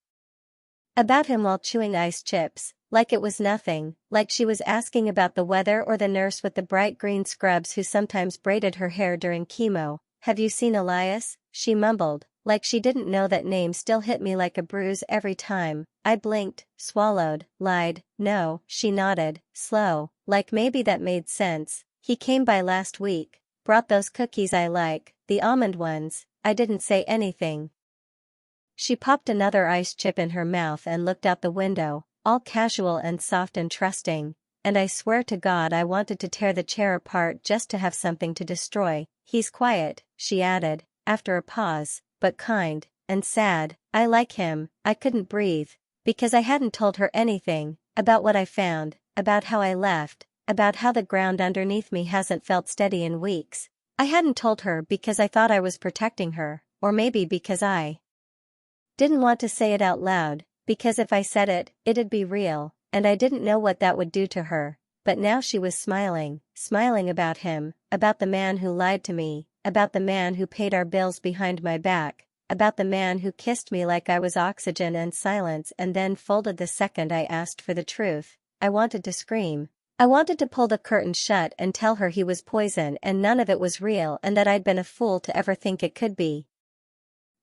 about him while chewing ice chips, like it was nothing, like she was asking about the weather or the nurse with the bright green scrubs who sometimes braided her hair during chemo. Have you seen Elias? She mumbled, like she didn't know that name still hit me like a bruise every time. I blinked, swallowed, lied, no. She nodded, slow, like maybe that made sense. He came by last week, brought those cookies I like, the almond ones. I didn't say anything. She popped another ice chip in her mouth and looked out the window, all casual and soft and trusting, and I swear to God I wanted to tear the chair apart just to have something to destroy. He's quiet, she added, after a pause, but kind, and sad. I like him. I couldn't breathe, because I hadn't told her anything, about what I found, about how I left, about how the ground underneath me hasn't felt steady in weeks. I hadn't told her because I thought I was protecting her, or maybe because I didn't want to say it out loud, because if I said it, it'd be real, and I didn't know what that would do to her. But now she was smiling about him, about the man who lied to me, about the man who paid our bills behind my back, about the man who kissed me like I was oxygen and silence and then folded the second I asked for the truth. I wanted to scream. I wanted to pull the curtain shut and tell her he was poison and none of it was real and that I'd been a fool to ever think it could be.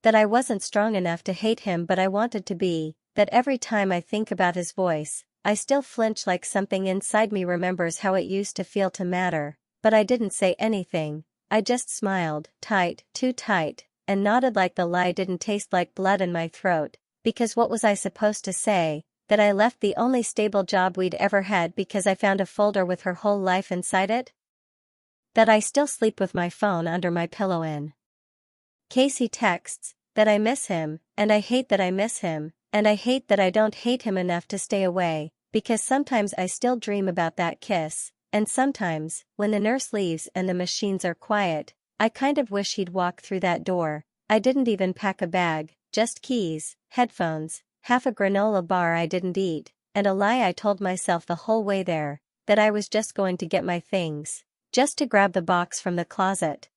That I wasn't strong enough to hate him but I wanted to be, that every time I think about his voice, I still flinch like something inside me remembers how it used to feel to matter, but I didn't say anything, I just smiled, tight, too tight, and nodded like the lie didn't taste like blood in my throat, because what was I supposed to say? That I left the only stable job we'd ever had because I found a folder with her whole life inside it? That I still sleep with my phone under my pillow in case he texts, that I miss him, and I hate that I miss him, and I hate that I don't hate him enough to stay away, because sometimes I still dream about that kiss, and sometimes, when the nurse leaves and the machines are quiet, I kind of wish he'd walk through that door. I didn't even pack a bag, just keys, headphones, half a granola bar I didn't eat, and a lie I told myself the whole way there, that I was just going to get my things, just to grab the box from the closet.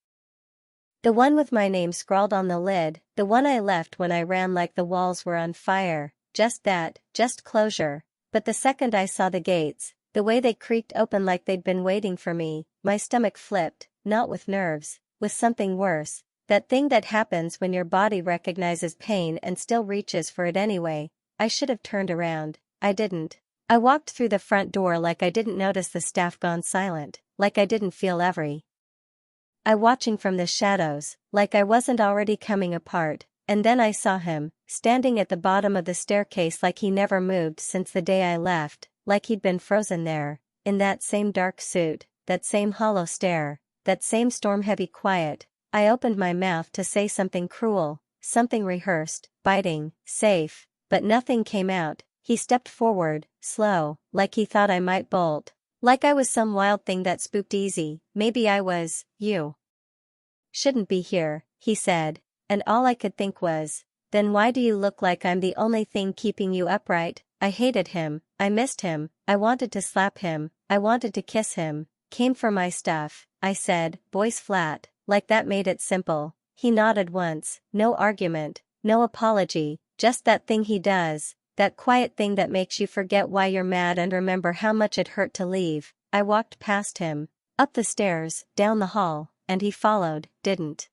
The one with my name scrawled on the lid, the one I left when I ran like the walls were on fire, just that, just closure. But the second I saw the gates, the way they creaked open like they'd been waiting for me, my stomach flipped, not with nerves, with something worse. That thing that happens when your body recognizes pain and still reaches for it anyway. I should have turned around. I didn't. I walked through the front door like I didn't notice the staff gone silent, like I didn't feel I watching from the shadows, like I wasn't already coming apart, and then I saw him, standing at the bottom of the staircase like he never moved since the day I left, like he'd been frozen there, in that same dark suit, that same hollow stare, that same storm-heavy quiet. I opened my mouth to say something cruel, something rehearsed, biting, safe, but nothing came out. He stepped forward, slow, like he thought I might bolt. Like I was some wild thing that spooked easy. Maybe I was. You shouldn't be here, he said, and all I could think was, then why do you look like I'm the only thing keeping you upright? I hated him, I missed him, I wanted to slap him, I wanted to kiss him. Came for my stuff, I said, voice flat, like that made it simple. He nodded once, no argument, no apology, just that thing he does. That quiet thing that makes you forget why you're mad and remember how much it hurt to leave. I walked past him, up the stairs, down the hall, and he followed, didn't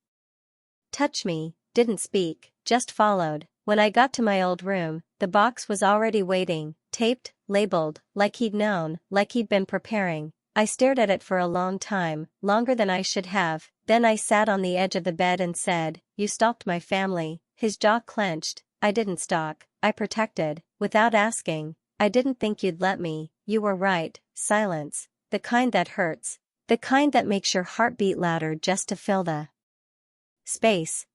touch me, didn't speak, just followed. When I got to my old room, the box was already waiting, taped, labeled, like he'd known, like he'd been preparing. I stared at it for a long time, longer than I should have. Then I sat on the edge of the bed and said, "You stalked my family." His jaw clenched. I didn't stalk, I protected, without asking. I didn't think you'd let me. You were right. Silence. The kind that hurts. The kind that makes your heart beat louder just to fill the space.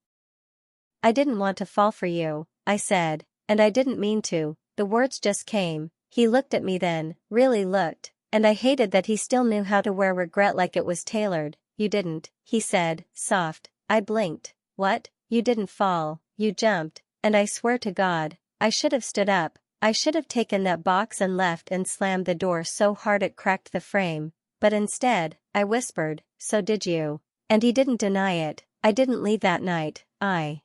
I didn't want to fall for you, I said, and I didn't mean to. The words just came. He looked at me then, really looked, and I hated that he still knew how to wear regret like it was tailored. You didn't, he said, soft. I blinked. What? You didn't fall, you jumped. And I swear to God, I should have stood up. I should have taken that box and left and slammed the door so hard it cracked the frame. But instead, I whispered, "So did you." And he didn't deny it. I didn't leave that night. I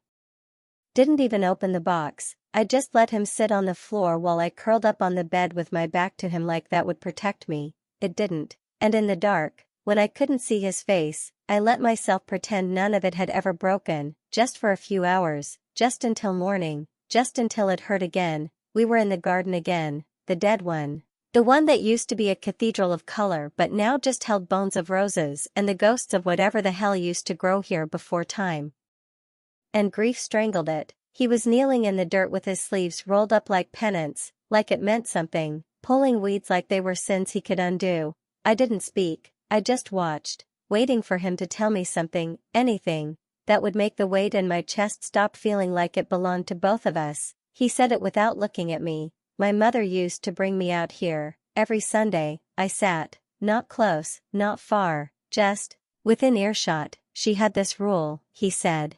didn't even open the box. I just let him sit on the floor while I curled up on the bed with my back to him like that would protect me. It didn't. And in the dark, when I couldn't see his face, I let myself pretend none of it had ever broken, just for a few hours. Just until morning, just until it hurt again. We were in the garden again, the dead one. The one that used to be a cathedral of color but now just held bones of roses and the ghosts of whatever the hell used to grow here before time and grief strangled it. He was kneeling in the dirt with his sleeves rolled up like penance, like it meant something, pulling weeds like they were sins he could undo. I didn't speak, I just watched, waiting for him to tell me something, anything, that would make the weight in my chest stop feeling like it belonged to both of us. He said it without looking at me. My mother used to bring me out here. Every Sunday, I sat, not close, not far, just Within earshot, she had this rule, he said.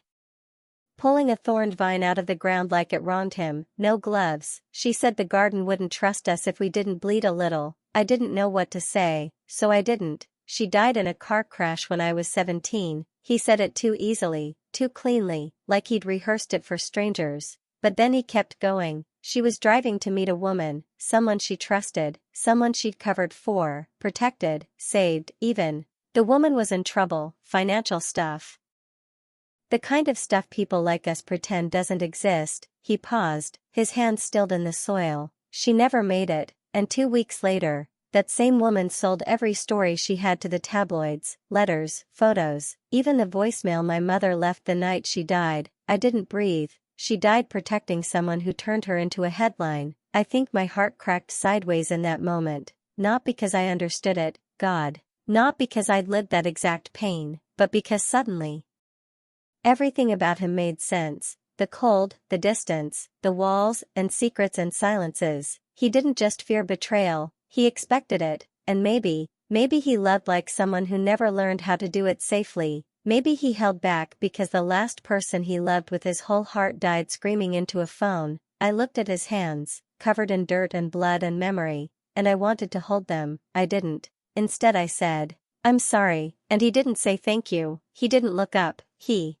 Pulling a thorned vine out of the ground like it wronged him, no gloves. She said the garden wouldn't trust us if we didn't bleed a little. I didn't know what to say, so I didn't. She died in a car crash when I was 17, he said it too easily, too cleanly, like he'd rehearsed it for strangers. But then he kept going. She was driving to meet a woman, someone she trusted, someone she'd covered for, protected, saved, even. The woman was in trouble, financial stuff. The kind of stuff people like us pretend doesn't exist. He paused, his hands stilled in the soil. She never made it, and 2 weeks later, that same woman sold every story she had to the tabloids, letters, photos, even the voicemail my mother left the night she died. I didn't breathe. She died protecting someone who turned her into a headline. I think my heart cracked sideways in that moment, not because I understood it, God, not because I'd lived that exact pain, but because suddenly everything about him made sense. The cold, the distance, the walls and secrets and silences. He didn't just fear betrayal, he expected it, and maybe he loved like someone who never learned how to do it safely. Maybe he held back because the last person he loved with his whole heart died screaming into a phone. I looked at his hands, covered in dirt and blood and memory, and I wanted to hold them. I didn't. Instead I said, "I'm sorry," and he didn't say thank you. He didn't look up. He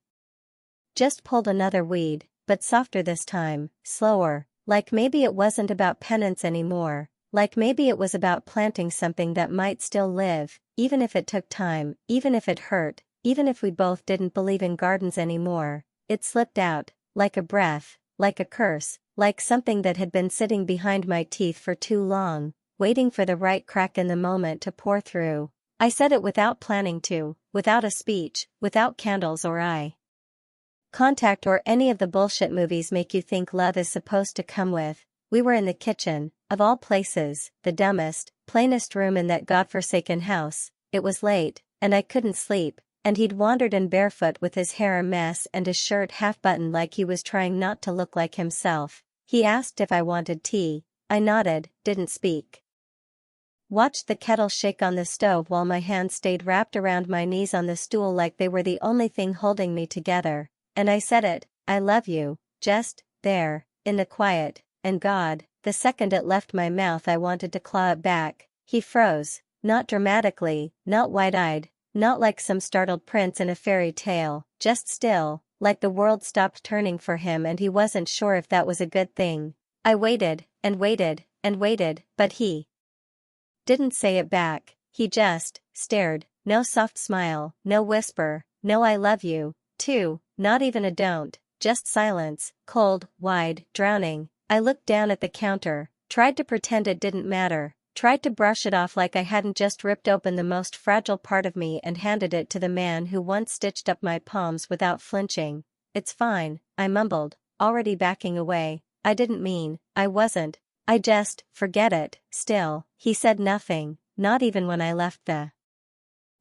just pulled another weed, but softer this time, slower, like maybe it wasn't about penance anymore, like maybe it was about planting something that might still live, even if it took time, even if it hurt. Even if we both didn't believe in gardens anymore. It slipped out, like a breath, like a curse, like something that had been sitting behind my teeth for too long, waiting for the right crack in the moment to pour through. I said it without planning to, without a speech, without candles or eye contact or any of the bullshit movies make you think love is supposed to come with. We were in the kitchen, of all places, the dumbest, plainest room in that godforsaken house. It was late, and I couldn't sleep. And he'd wandered in barefoot with his hair a mess and his shirt half-buttoned like he was trying not to look like himself. He asked if I wanted tea. I nodded, didn't speak. Watched the kettle shake on the stove while my hands stayed wrapped around my knees on the stool like they were the only thing holding me together. And I said it, I love you, just, there, in the quiet, and God, the second it left my mouth I wanted to claw it back. He froze, not dramatically, not wide-eyed. Not like some startled prince in a fairy tale, just still, like the world stopped turning for him and he wasn't sure if that was a good thing. I waited, and waited, and waited, but he didn't say it back. He just stared, no soft smile, no whisper, no I love you, too, not even a don't, just silence, cold, wide, drowning. I looked down at the counter, tried to pretend it didn't matter. Tried to brush it off like I hadn't just ripped open the most fragile part of me and handed it to the man who once stitched up my palms without flinching. It's fine, I mumbled, already backing away. I didn't mean, I wasn't. I just, forget it. Still, he said nothing, not even when I left the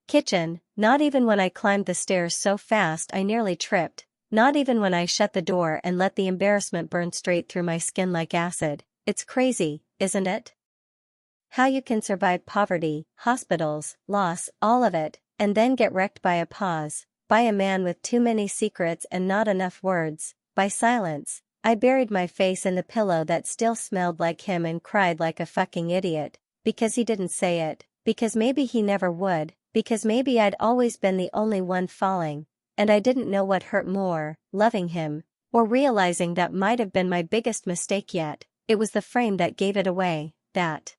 kitchen, not even when I climbed the stairs so fast I nearly tripped, not even when I shut the door and let the embarrassment burn straight through my skin like acid. It's crazy, isn't it? How you can survive poverty, hospitals, loss, all of it, and then get wrecked by a pause, by a man with too many secrets and not enough words, by silence. I buried my face in the pillow that still smelled like him and cried like a fucking idiot, because he didn't say it, because maybe he never would, because maybe I'd always been the only one falling, and I didn't know what hurt more, loving him, or realizing that might have been my biggest mistake yet. It was the frame that gave it away, that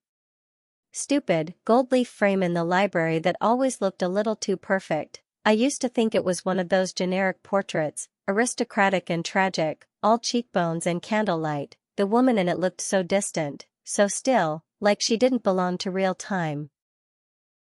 stupid, gold-leaf frame in the library that always looked a little too perfect. I used to think it was one of those generic portraits, aristocratic and tragic, all cheekbones and candlelight. The woman in it looked so distant, so still, like she didn't belong to real time.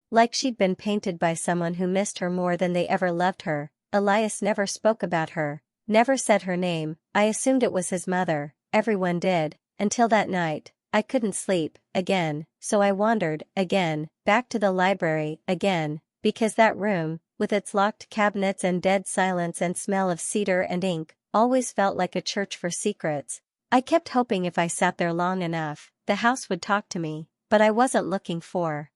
Like she'd been painted by someone who missed her more than they ever loved her. Elias never spoke about her, never said her name. I assumed it was his mother, everyone did, until that night. I couldn't sleep, again, so I wandered, again, back to the library, again, because that room, with its locked cabinets and dead silence and smell of cedar and ink, always felt like a church for secrets. I kept hoping if I sat there long enough, the house would talk to me, but I wasn't looking for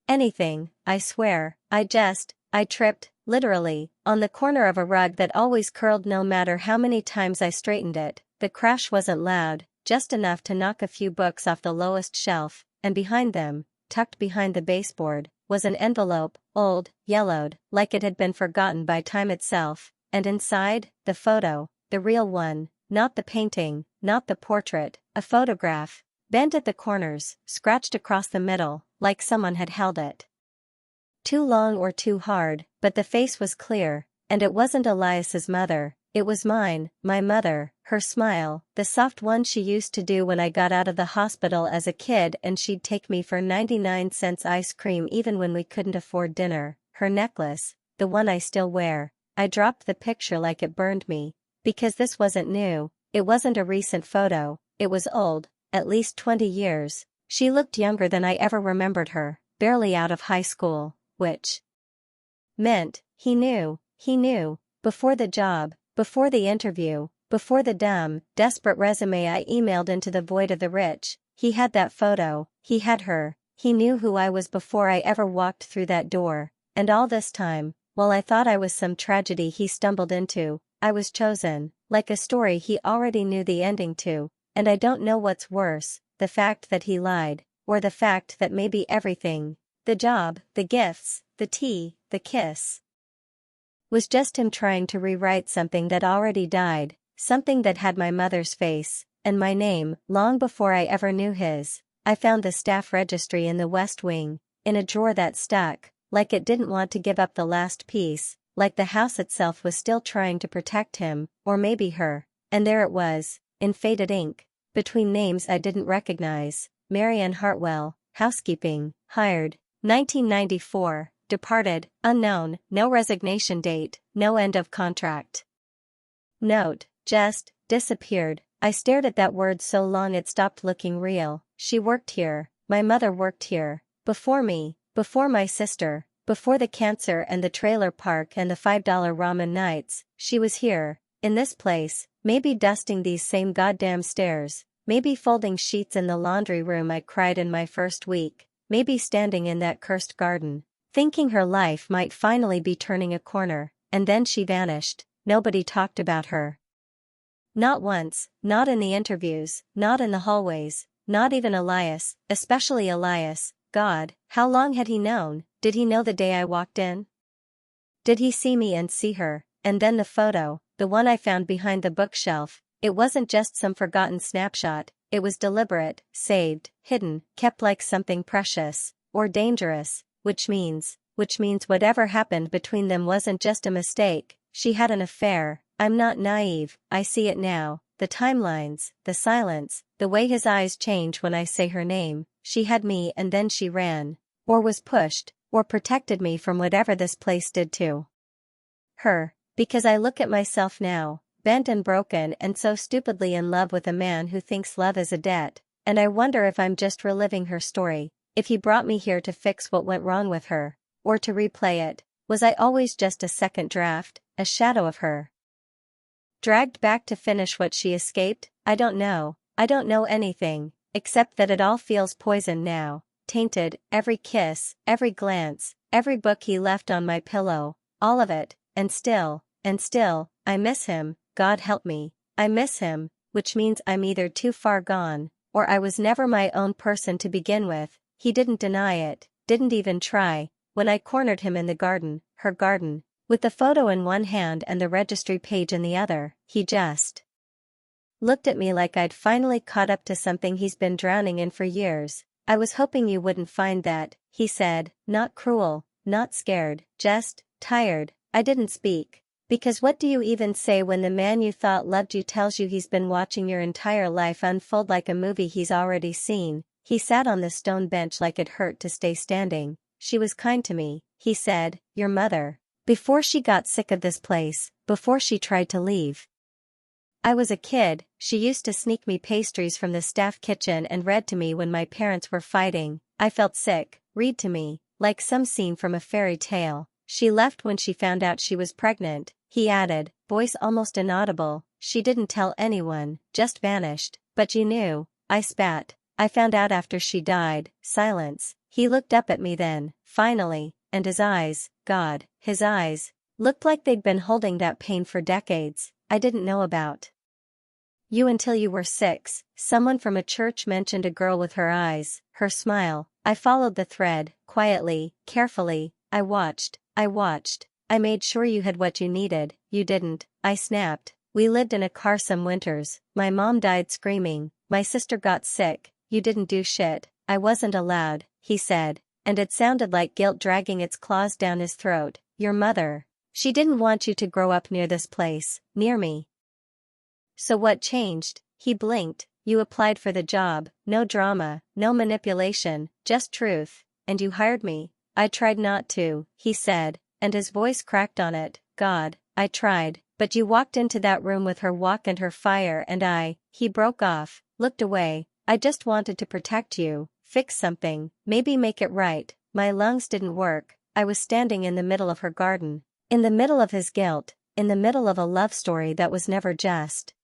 anything, I swear. I just I tripped, literally, on the corner of a rug that always curled no matter how many times I straightened it. The crash wasn't loud, just enough to knock a few books off the lowest shelf, and behind them, tucked behind the baseboard, was an envelope, old, yellowed, like it had been forgotten by time itself, and inside, the photo, the real one, not the painting, not the portrait, a photograph, bent at the corners, scratched across the middle, like someone had held it too long or too hard, but the face was clear, and it wasn't Elias's mother, it was mine, my mother, her smile, the soft one she used to do when I got out of the hospital as a kid and she'd take me for 99 cents ice cream even when we couldn't afford dinner, her necklace, the one I still wear. I dropped the picture like it burned me, because this wasn't new, it wasn't a recent photo, it was old, at least 20 years. She looked younger than I ever remembered her, barely out of high school, which meant, he knew, before the job, before the interview, before the dumb, desperate resume I emailed into the void of the rich, he had that photo, he had her, he knew who I was before I ever walked through that door, and all this time, while I thought I was some tragedy he stumbled into, I was chosen, like a story he already knew the ending to, and I don't know what's worse, the fact that he lied, or the fact that maybe everything, the job, the gifts, the tea, the kiss, was just him trying to rewrite something that already died, something that had my mother's face, and my name, long before I ever knew his. I found the staff registry in the West Wing, in a drawer that stuck, like it didn't want to give up the last piece, like the house itself was still trying to protect him, or maybe her, and there it was, in faded ink, between names I didn't recognize, Marianne Hartwell, housekeeping, hired, 1994, departed, unknown, no resignation date, no end of contract. Note, just, disappeared. I stared at that word so long it stopped looking real. She worked here, my mother worked here, before me, before my sister, before the cancer and the trailer park and the $5 ramen nights, she was here, in this place, maybe dusting these same goddamn stairs, maybe folding sheets in the laundry room I cried in my first week, maybe standing in that cursed garden, thinking her life might finally be turning a corner, and then she vanished, nobody talked about her. Not once, not in the interviews, not in the hallways, not even Elias, especially Elias. God, how long had he known? Did he know the day I walked in? Did he see me and see her? And then the photo, the one I found behind the bookshelf, it wasn't just some forgotten snapshot, it was deliberate, saved, hidden, kept like something precious, or dangerous, which means whatever happened between them wasn't just a mistake, she had an affair. I'm not naive, I see it now, the timelines, the silence, the way his eyes change when I say her name, she had me and then she ran, or was pushed, or protected me from whatever this place did to her, because I look at myself now, bent and broken and so stupidly in love with a man who thinks love is a debt, and I wonder if I'm just reliving her story, if he brought me here to fix what went wrong with her, or to replay it, was I always just a second draft, a shadow of her? Dragged back to finish what she escaped? I don't know anything, except that it all feels poison now, tainted, every kiss, every glance, every book he left on my pillow, all of it, and still, I miss him, God help me, I miss him, which means I'm either too far gone, or I was never my own person to begin with. He didn't deny it, didn't even try, when I cornered him in the garden, her garden, with the photo in one hand and the registry page in the other, he just looked at me like I'd finally caught up to something he's been drowning in for years. I was hoping you wouldn't find that, he said, not cruel, not scared, just tired. I didn't speak. Because what do you even say when the man you thought loved you tells you he's been watching your entire life unfold like a movie he's already seen? He sat on the stone bench like it hurt to stay standing. She was kind to me, he said, your mother. Before she got sick of this place, before she tried to leave. I was a kid, she used to sneak me pastries from the staff kitchen and read to me when my parents were fighting. I felt sick, read to me, like some scene from a fairy tale. She left when she found out she was pregnant, he added, voice almost inaudible. She didn't tell anyone, just vanished. But you knew, I spat. I found out after she died. Silence. He looked up at me then, finally, and his eyes, God, his eyes looked like they'd been holding that pain for decades. I didn't know about you until you were 6. Someone from a church mentioned a girl with her eyes, her smile. I followed the thread, quietly, carefully. I watched. I made sure you had what you needed. You didn't, I snapped. We lived in a car some winters. My mom died screaming. My sister got sick. You didn't do shit. I wasn't allowed, he said, and it sounded like guilt dragging its claws down his throat. Your mother. She didn't want you to grow up near this place, near me. So what changed? He blinked. You applied for the job, no drama, no manipulation, just truth, and you hired me. I tried not to, he said, and his voice cracked on it. God, I tried, but you walked into that room with her walk and her fire and he broke off, looked away. I just wanted to protect you, fix something, maybe make it right. My lungs didn't work. I was standing in the middle of her garden, in the middle of his guilt, in the middle of a love story that was never just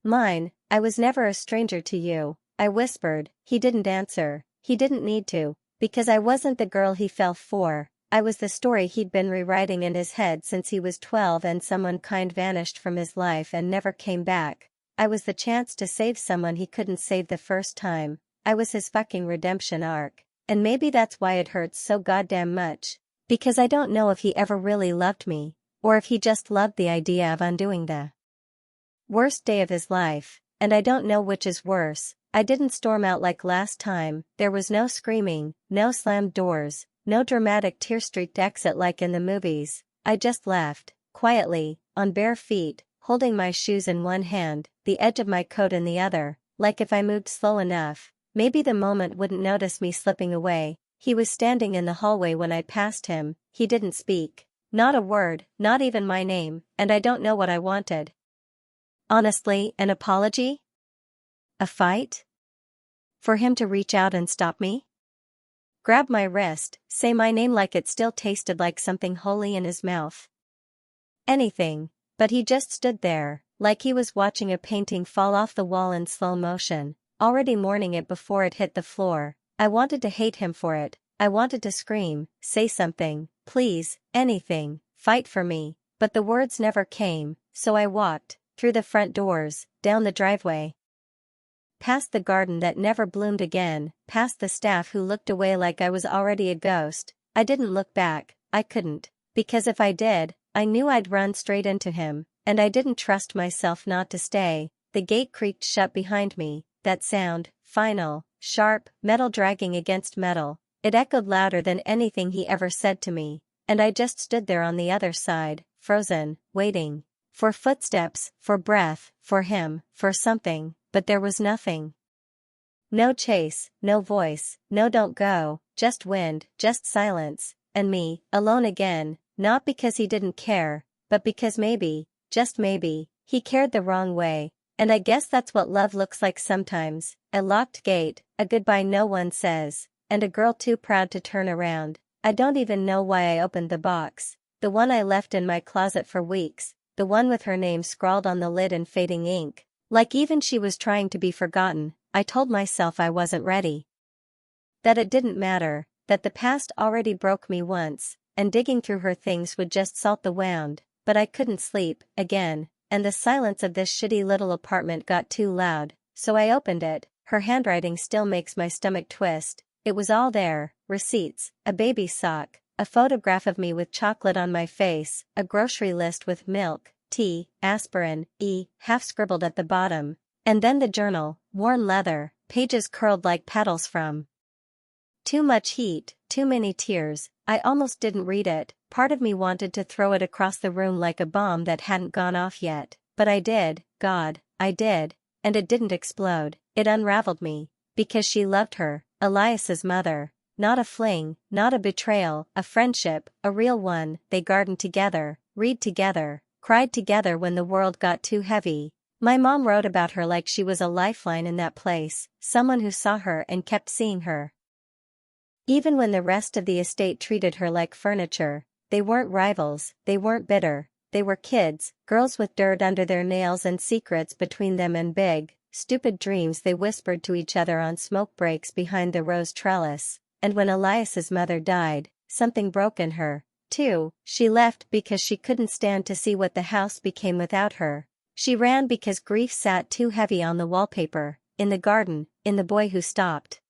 mine. I was never a stranger to you, I whispered. He didn't answer. He didn't need to, because I wasn't the girl he fell for. I was the story he'd been rewriting in his head since he was 12 and someone kind vanished from his life and never came back. I was the chance to save someone he couldn't save the first time. I was his fucking redemption arc. And maybe that's why it hurts so goddamn much. Because I don't know if he ever really loved me, or if he just loved the idea of undoing the worst day of his life, and I don't know which is worse. I didn't storm out like last time. There was no screaming, no slammed doors, no dramatic tear-streaked exit like in the movies. I just left, quietly, on bare feet, holding my shoes in one hand, the edge of my coat in the other, like if I moved slow enough, maybe the moment wouldn't notice me slipping away. He was standing in the hallway when I passed him. He didn't speak. Not a word, not even my name, and I don't know what I wanted. Honestly, an apology? A fight? For him to reach out and stop me? Grab my wrist, say my name like it still tasted like something holy in his mouth. Anything, but he just stood there, like he was watching a painting fall off the wall in slow motion, already mourning it before it hit the floor. I wanted to hate him for it. I wanted to scream, say something, please, anything, fight for me, but the words never came, so I walked. Through the front doors, down the driveway, past the garden that never bloomed again, past the staff who looked away like I was already a ghost. I didn't look back. I couldn't, because if I did, I knew I'd run straight into him, and I didn't trust myself not to stay. The gate creaked shut behind me, that sound, final, sharp, metal dragging against metal. It echoed louder than anything he ever said to me, and I just stood there on the other side, frozen, waiting. For footsteps, for breath, for him, for something, but there was nothing. No chase, no voice, no don't go, just wind, just silence, and me, alone again, not because he didn't care, but because maybe, just maybe, he cared the wrong way, and I guess that's what love looks like sometimes. A locked gate, a goodbye no one says, and a girl too proud to turn around. I don't even know why I opened the box, the one I left in my closet for weeks. The one with her name scrawled on the lid in fading ink, like even she was trying to be forgotten. I told myself I wasn't ready. That it didn't matter, that the past already broke me once, and digging through her things would just salt the wound, but I couldn't sleep, again, and the silence of this shitty little apartment got too loud, so I opened it. Her handwriting still makes my stomach twist. It was all there, receipts, a baby sock, a photograph of me with chocolate on my face, a grocery list with milk, tea, aspirin, half scribbled at the bottom, and then the journal, worn leather, pages curled like petals from too much heat, too many tears. I almost didn't read it. Part of me wanted to throw it across the room like a bomb that hadn't gone off yet, but I did, God, I did, and it didn't explode. It unraveled me, because she loved her, Elias's mother. Not a fling, not a betrayal, a friendship, a real one. They gardened together, read together, cried together when the world got too heavy. My mom wrote about her like she was a lifeline in that place, someone who saw her and kept seeing her. Even when the rest of the estate treated her like furniture, they weren't rivals, they weren't bitter, they were kids, girls with dirt under their nails and secrets between them and big, stupid dreams they whispered to each other on smoke breaks behind the rose trellis. And when Elias's mother died, something broke in her. 2, she left because she couldn't stand to see what the house became without her. She ran because grief sat too heavy on the wallpaper, in the garden, in the boy who stopped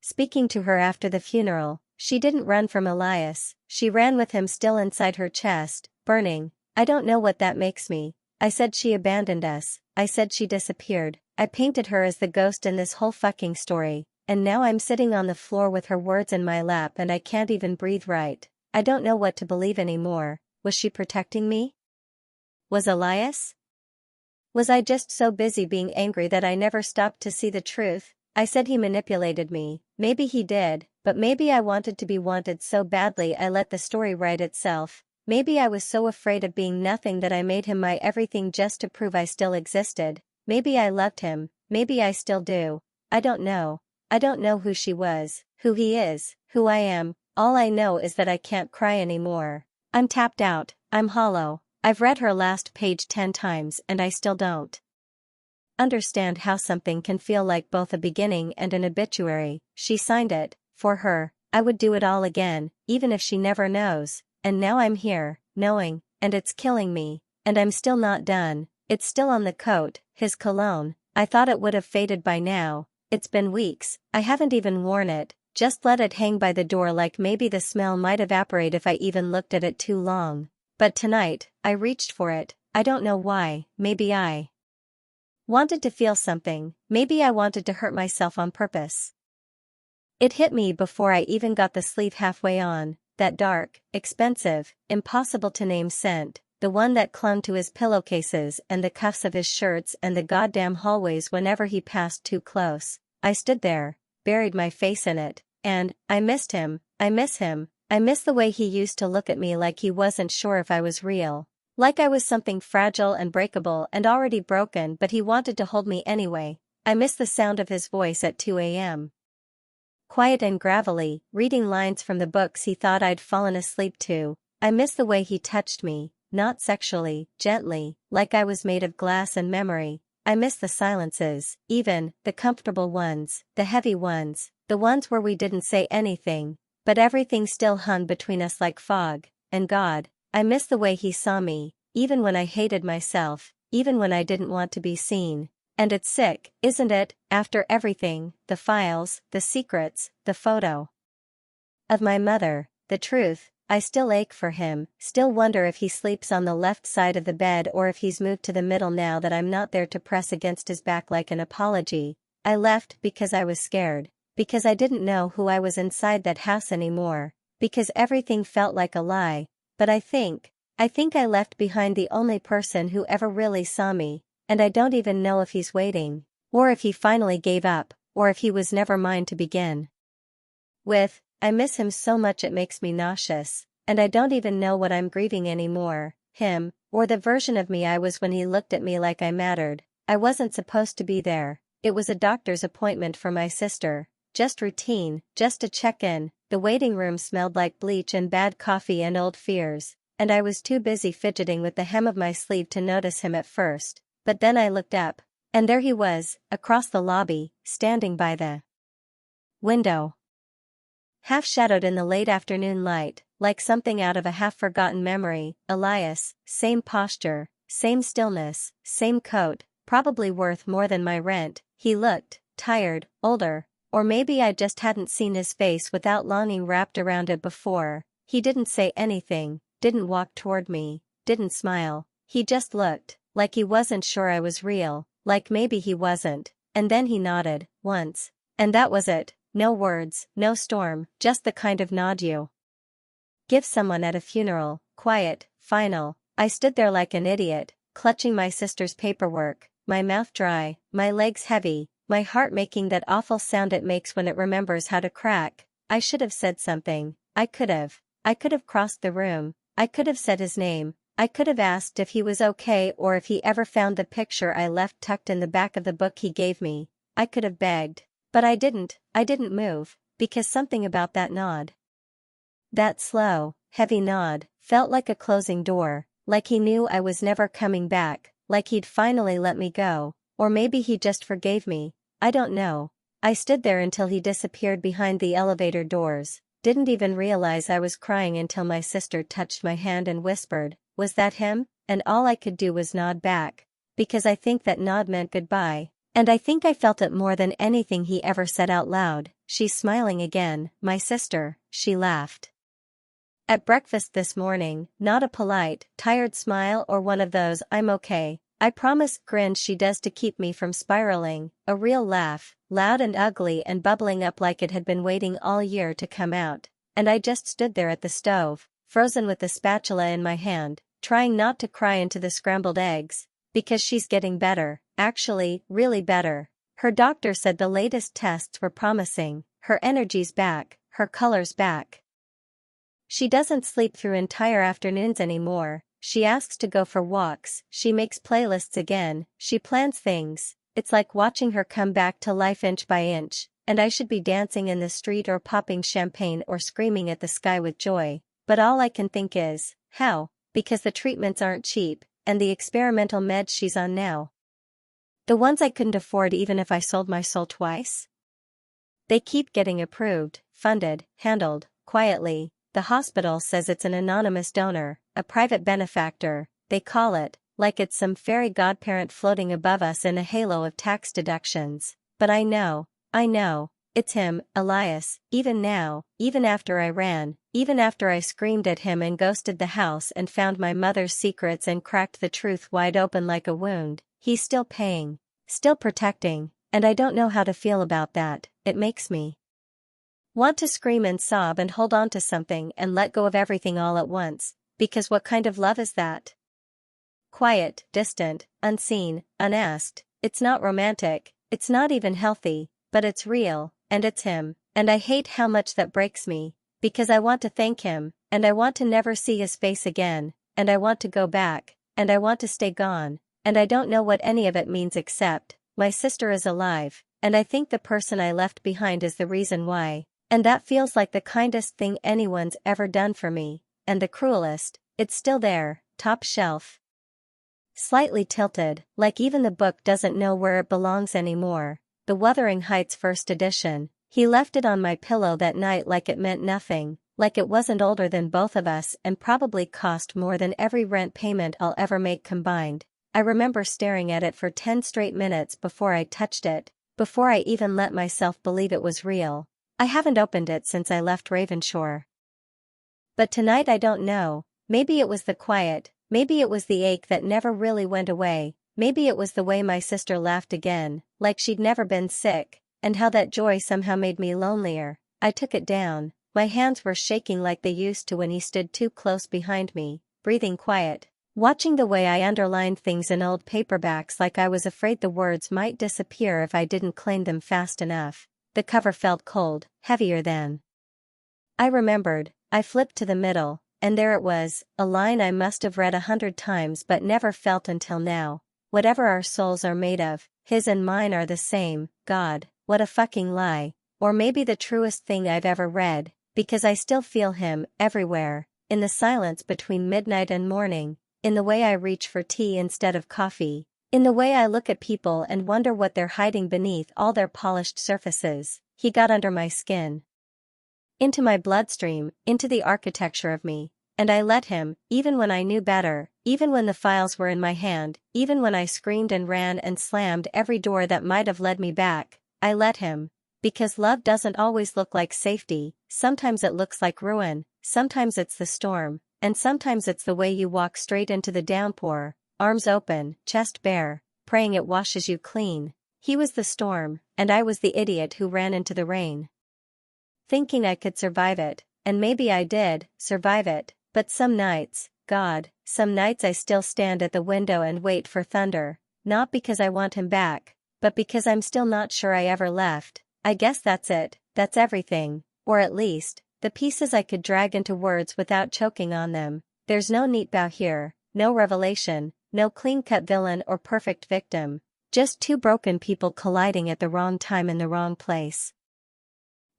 speaking to her after the funeral. She didn't run from Elias, she ran with him still inside her chest, burning. I don't know what that makes me. I said she abandoned us, I said she disappeared, I painted her as the ghost in this whole fucking story, and now I'm sitting on the floor with her words in my lap and I can't even breathe right. I don't know what to believe anymore. Was she protecting me? Was Elias? Was I just so busy being angry that I never stopped to see the truth? I said he manipulated me, maybe he did, but maybe I wanted to be wanted so badly I let the story write itself. Maybe I was so afraid of being nothing that I made him my everything just to prove I still existed. Maybe I loved him, maybe I still do. I don't know. I don't know who she was, who he is, who I am. All I know is that I can't cry anymore. I'm tapped out, I'm hollow. I've read her last page 10 times and I still don't understand how something can feel like both a beginning and an obituary. She signed it. For her, I would do it all again, even if she never knows. And now I'm here, knowing, and it's killing me. And I'm still not done. It's still on the coat, his cologne. I thought it would have faded by now. It's been weeks, I haven't even worn it. Just let it hang by the door like maybe the smell might evaporate if I even looked at it too long. But tonight, I reached for it. I don't know why. Maybe I wanted to feel something, maybe I wanted to hurt myself on purpose. It hit me before I even got the sleeve halfway on, that dark, expensive, impossible to name scent, the one that clung to his pillowcases and the cuffs of his shirts and the goddamn hallways whenever he passed too close. I stood there, buried my face in it, and I missed him, I miss him. I miss the way he used to look at me like he wasn't sure if I was real. Like I was something fragile and breakable and already broken, but he wanted to hold me anyway. I miss the sound of his voice at 2 a.m. Quiet and gravelly, reading lines from the books he thought I'd fallen asleep to. I miss the way he touched me, not sexually, gently, like I was made of glass and memory. I miss the silences, even, the comfortable ones, the heavy ones, the ones where we didn't say anything, but everything still hung between us like fog. And God, I miss the way he saw me, even when I hated myself, even when I didn't want to be seen. And it's sick, isn't it, after everything, the files, the secrets, the photo of my mother, the truth, I still ache for him, still wonder if he sleeps on the left side of the bed or if he's moved to the middle now that I'm not there to press against his back like an apology. I left because I was scared, because I didn't know who I was inside that house anymore, because everything felt like a lie. But I think I left behind the only person who ever really saw me, and I don't even know if he's waiting, or if he finally gave up, or if he was never mine to begin with. I miss him so much it makes me nauseous, and I don't even know what I'm grieving anymore, him, or the version of me I was when he looked at me like I mattered. I wasn't supposed to be there. It was a doctor's appointment for my sister, just routine, just a check-in. The waiting room smelled like bleach and bad coffee and old fears, and I was too busy fidgeting with the hem of my sleeve to notice him at first. But then I looked up, and there he was, across the lobby, standing by the window, half-shadowed in the late afternoon light, like something out of a half-forgotten memory. Elias, same posture, same stillness, same coat, probably worth more than my rent. He looked tired, older. Or maybe I just hadn't seen his face without longing wrapped around it before. He didn't say anything, didn't walk toward me, didn't smile. He just looked, like he wasn't sure I was real, like maybe he wasn't. And then he nodded, once. And that was it. No words, no storm, just the kind of nod you give someone at a funeral, quiet, final. I stood there like an idiot, clutching my sister's paperwork, my mouth dry, my legs heavy, my heart making that awful sound it makes when it remembers how to crack. I should have said something. I could have crossed the room. I could have said his name. I could have asked if he was okay or if he ever found the picture I left tucked in the back of the book he gave me. I could have begged. But I didn't move, because something about that nod, that slow, heavy nod, felt like a closing door, like he knew I was never coming back, like he'd finally let me go, or maybe he just forgave me. I don't know. I stood there until he disappeared behind the elevator doors, didn't even realize I was crying until my sister touched my hand and whispered, "Was that him?" And all I could do was nod back, because I think that nod meant goodbye. And I think I felt it more than anything he ever said out loud. "She's smiling again, my sister," she laughed. At breakfast this morning, not a polite, tired smile or one of those "I'm okay, I promise" grins she does to keep me from spiraling, a real laugh, loud and ugly and bubbling up like it had been waiting all year to come out, and I just stood there at the stove, frozen with the spatula in my hand, trying not to cry into the scrambled eggs, because she's getting better, actually, really better. Her doctor said the latest tests were promising, her energy's back, her color's back. She doesn't sleep through entire afternoons anymore, she asks to go for walks, she makes playlists again, she plans things. It's like watching her come back to life inch by inch, and I should be dancing in the street or popping champagne or screaming at the sky with joy, but all I can think is, how? Because the treatments aren't cheap, and the experimental meds she's on now, the ones I couldn't afford even if I sold my soul twice, they keep getting approved, funded, handled, quietly. The hospital says it's an anonymous donor, a private benefactor, they call it, like it's some fairy godparent floating above us in a halo of tax deductions. But I know, it's him, Elias, even now, even after I ran, even after I screamed at him and ghosted the house and found my mother's secrets and cracked the truth wide open like a wound, he's still paying, still protecting, and I don't know how to feel about that. It makes me want to scream and sob and hold on to something and let go of everything all at once, because what kind of love is that? Quiet, distant, unseen, unasked, it's not romantic, it's not even healthy, but it's real, and it's him, and I hate how much that breaks me, because I want to thank him, and I want to never see his face again, and I want to go back, and I want to stay gone, and I don't know what any of it means except, my sister is alive, and I think the person I left behind is the reason why. And that feels like the kindest thing anyone's ever done for me, and the cruelest. It's still there, top shelf. Slightly tilted, like even the book doesn't know where it belongs anymore. The Wuthering Heights first edition. He left it on my pillow that night like it meant nothing, like it wasn't older than both of us and probably cost more than every rent payment I'll ever make combined. I remember staring at it for 10 straight minutes before I touched it, before I even let myself believe it was real. I haven't opened it since I left Ravenshore. But tonight I don't know, maybe it was the quiet, maybe it was the ache that never really went away, maybe it was the way my sister laughed again, like she'd never been sick, and how that joy somehow made me lonelier. I took it down, my hands were shaking like they used to when he stood too close behind me, breathing quiet, watching the way I underlined things in old paperbacks like I was afraid the words might disappear if I didn't claim them fast enough. The cover felt cold, heavier than I remembered. I flipped to the middle, and there it was, a line I must have read 100 times but never felt until now. Whatever our souls are made of, his and mine are the same. God, what a fucking lie. Or maybe the truest thing I've ever read, because I still feel him, everywhere, in the silence between midnight and morning, in the way I reach for tea instead of coffee, in the way I look at people and wonder what they're hiding beneath all their polished surfaces. He got under my skin, into my bloodstream, into the architecture of me, and I let him, even when I knew better, even when the files were in my hand, even when I screamed and ran and slammed every door that might have led me back. I let him, because love doesn't always look like safety. Sometimes it looks like ruin, sometimes it's the storm, and sometimes it's the way you walk straight into the downpour, arms open, chest bare, praying it washes you clean. He was the storm, and I was the idiot who ran into the rain, thinking I could survive it, and maybe I did survive it, but some nights, God, some nights I still stand at the window and wait for thunder, not because I want him back, but because I'm still not sure I ever left. I guess that's it, that's everything, or at least, the pieces I could drag into words without choking on them. There's no neat bow here, no revelation, no clean-cut villain or perfect victim, just two broken people colliding at the wrong time in the wrong place.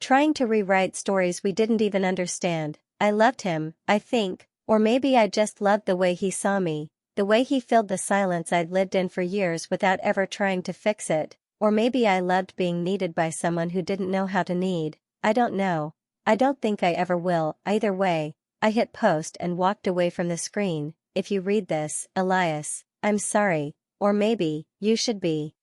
Trying to rewrite stories we didn't even understand. I loved him, I think, or maybe I just loved the way he saw me, the way he filled the silence I'd lived in for years without ever trying to fix it, or maybe I loved being needed by someone who didn't know how to need. I don't know. I don't think I ever will. Either way, I hit post and walked away from the screen. If you read this, Elias, I'm sorry, or maybe, you should be.